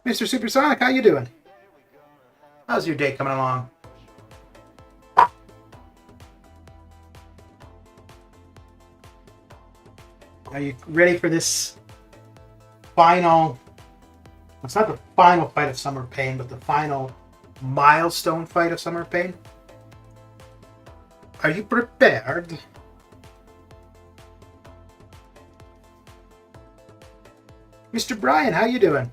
Speaker 1: Mr. Supersonic, how you doing? How's your day coming along? Are you ready for this final... It's not the final fight of Summer Pain, but the final milestone fight of Summer Pain? Are you prepared? Mr. Brian, how you doing?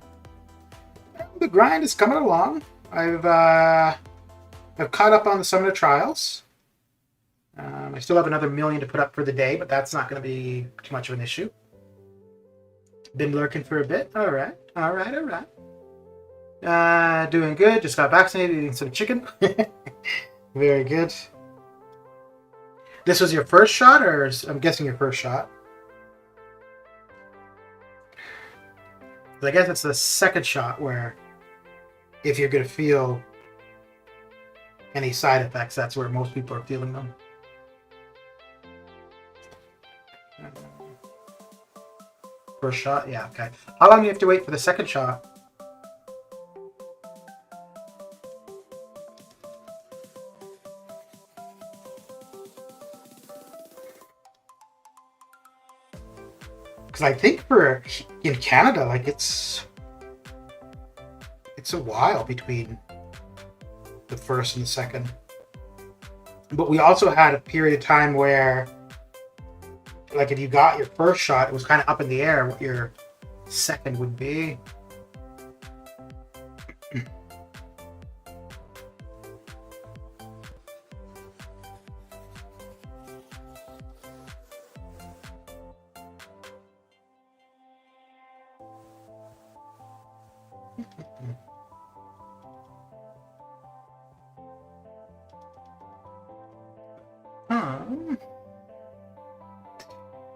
Speaker 1: The grind is coming along. I've caught up on the Summoner Trials. I still have another 1 million to put up for the day, but that's not going to be too much of an issue. Been lurking for a bit. All right. Doing good. Just got vaccinated, eating some chicken. Very good. This was your first shot, or I'm guessing your first shot? I guess it's the second shot where if you're going to feel any side effects, that's where most people are feeling them. First shot? Yeah, okay. How long do you have to wait for the second shot?
Speaker 3: Because I think for in Canada, like it's a while between the first and the second. But we also had a period of time where, like, if you got your first shot, it was kind of up in the air what your second would be.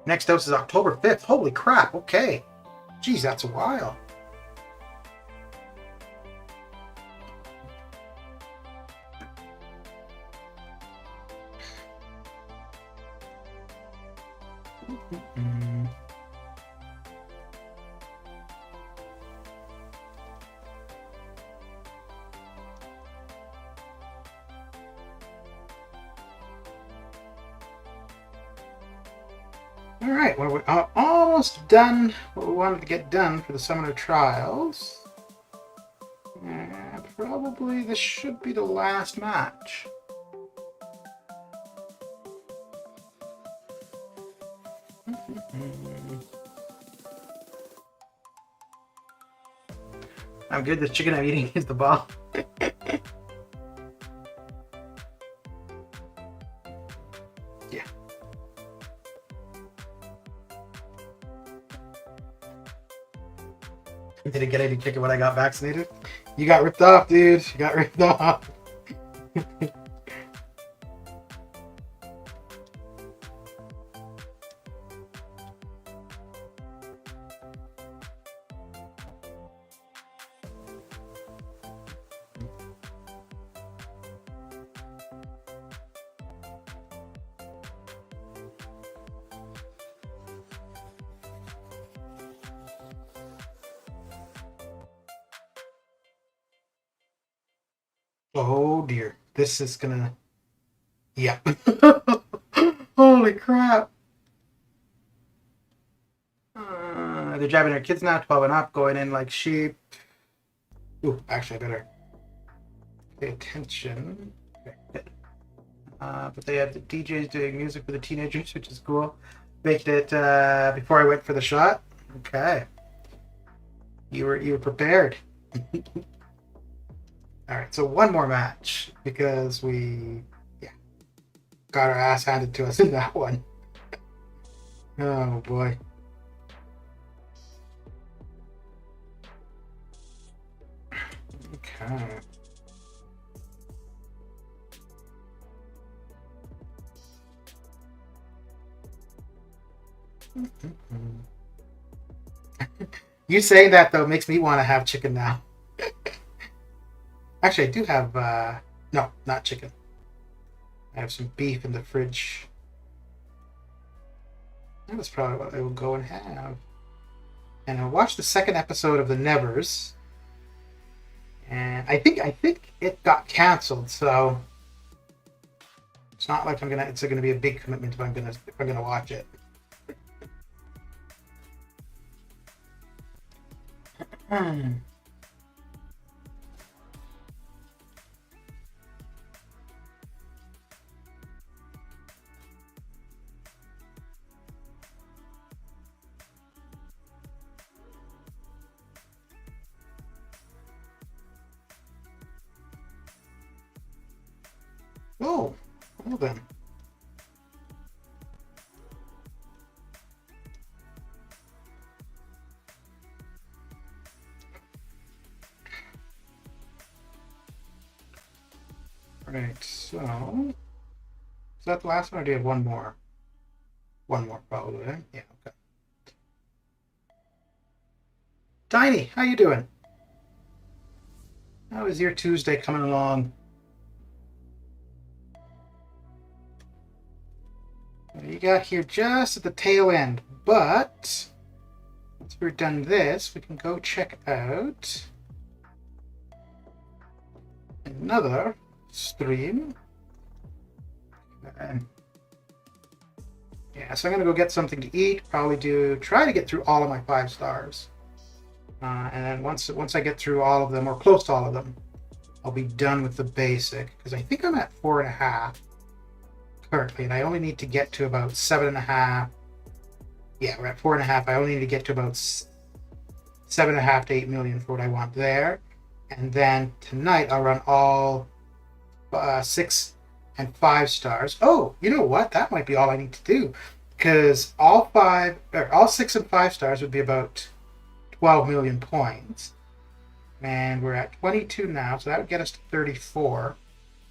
Speaker 3: Next dose is October 5th. Holy crap, okay. Geez, that's a while. All right, well, we're almost done what we wanted to get done for the Summoner Trials. And probably this should be the last match. I'm good. The chicken I'm eating is the ball. Yeah. Didn't get any chicken when I got vaccinated. You got ripped off, dude. You got ripped off. Oh dear. This is gonna... Yep. Holy crap. They're driving their kids now, 12 and up, going in like sheep. Ooh, actually, I better pay attention. Okay, good. But they have the DJs doing music for the teenagers, which is cool. Baked it before I went for the shot. Okay. You were prepared. All right, so one more match because we got our ass handed to us in that one. Oh boy. Okay. You saying that though makes me want to have chicken now. Actually, I do have no, not chicken. I have some beef in the fridge. That's probably what I will go and have. And I'll watch the second episode of The Nevers. And I think it got canceled, so it's not like it's gonna be a big commitment if I'm gonna watch it. Oh, well then. Right, so is that the last one, or do you have one more? One more, probably. Eh? Yeah. Okay. Tiny, how you doing? How is your Tuesday coming along? You got here just at the tail end, but once we're done this, we can go check out another stream. Yeah, so I'm gonna go get something to eat. Probably try to get through all of my 5 stars, and then once I get through all of them, or close to all of them, I'll be done with the basic. Because I think I'm at 4.5 currently, and I only need to get to about 7.5. Yeah, we're at 4.5. I only need to get to about 7.5 to 8 million for what I want there, and then tonight I'll run all 6 and 5 stars. Oh, you know what? That might be all I need to do, because all 6 and 5 stars would be about 12 million points, and we're at 22 now, so that would get us to 34.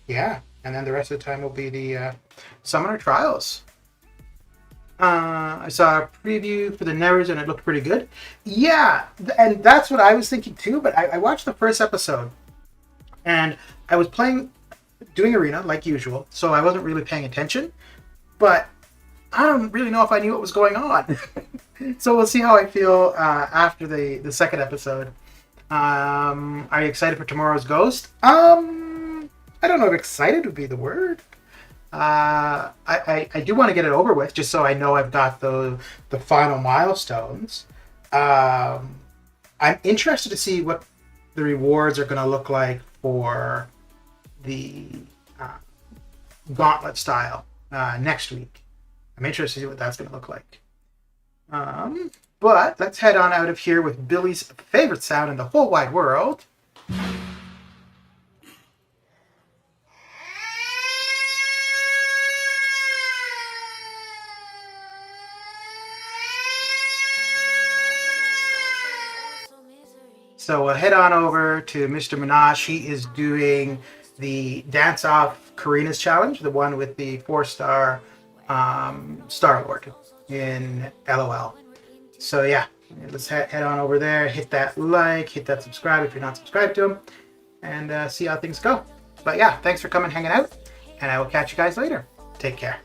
Speaker 3: Yeah, and then the rest of the time will be the
Speaker 1: Summoner Trials. I saw a preview for the Nevers and it looked pretty good. Yeah, and that's what I was thinking too, but I watched the first episode and I was doing arena like usual, so I wasn't really paying attention, but I don't really know if I knew what was going on. So we'll see how I feel after the second episode. Are you excited for tomorrow's Ghost? I don't know if excited would be the word. I do want to get it over with, just so I know I've got the final milestones. I'm interested to see what the rewards are going to look like for the gauntlet style next week. I'm interested to see what that's going to look like. But let's head on out of here with Billy's favorite sound in the whole wide world. So we'll head on over to Mr. Minaj. He is doing the Dance Off Karina's Challenge, the one with the 4-star Star-Lord in LOL. So yeah, let's head on over there, hit that like, hit that subscribe if you're not subscribed to him, and see how things go. But yeah, thanks for coming hanging out, and I will catch you guys later. Take care.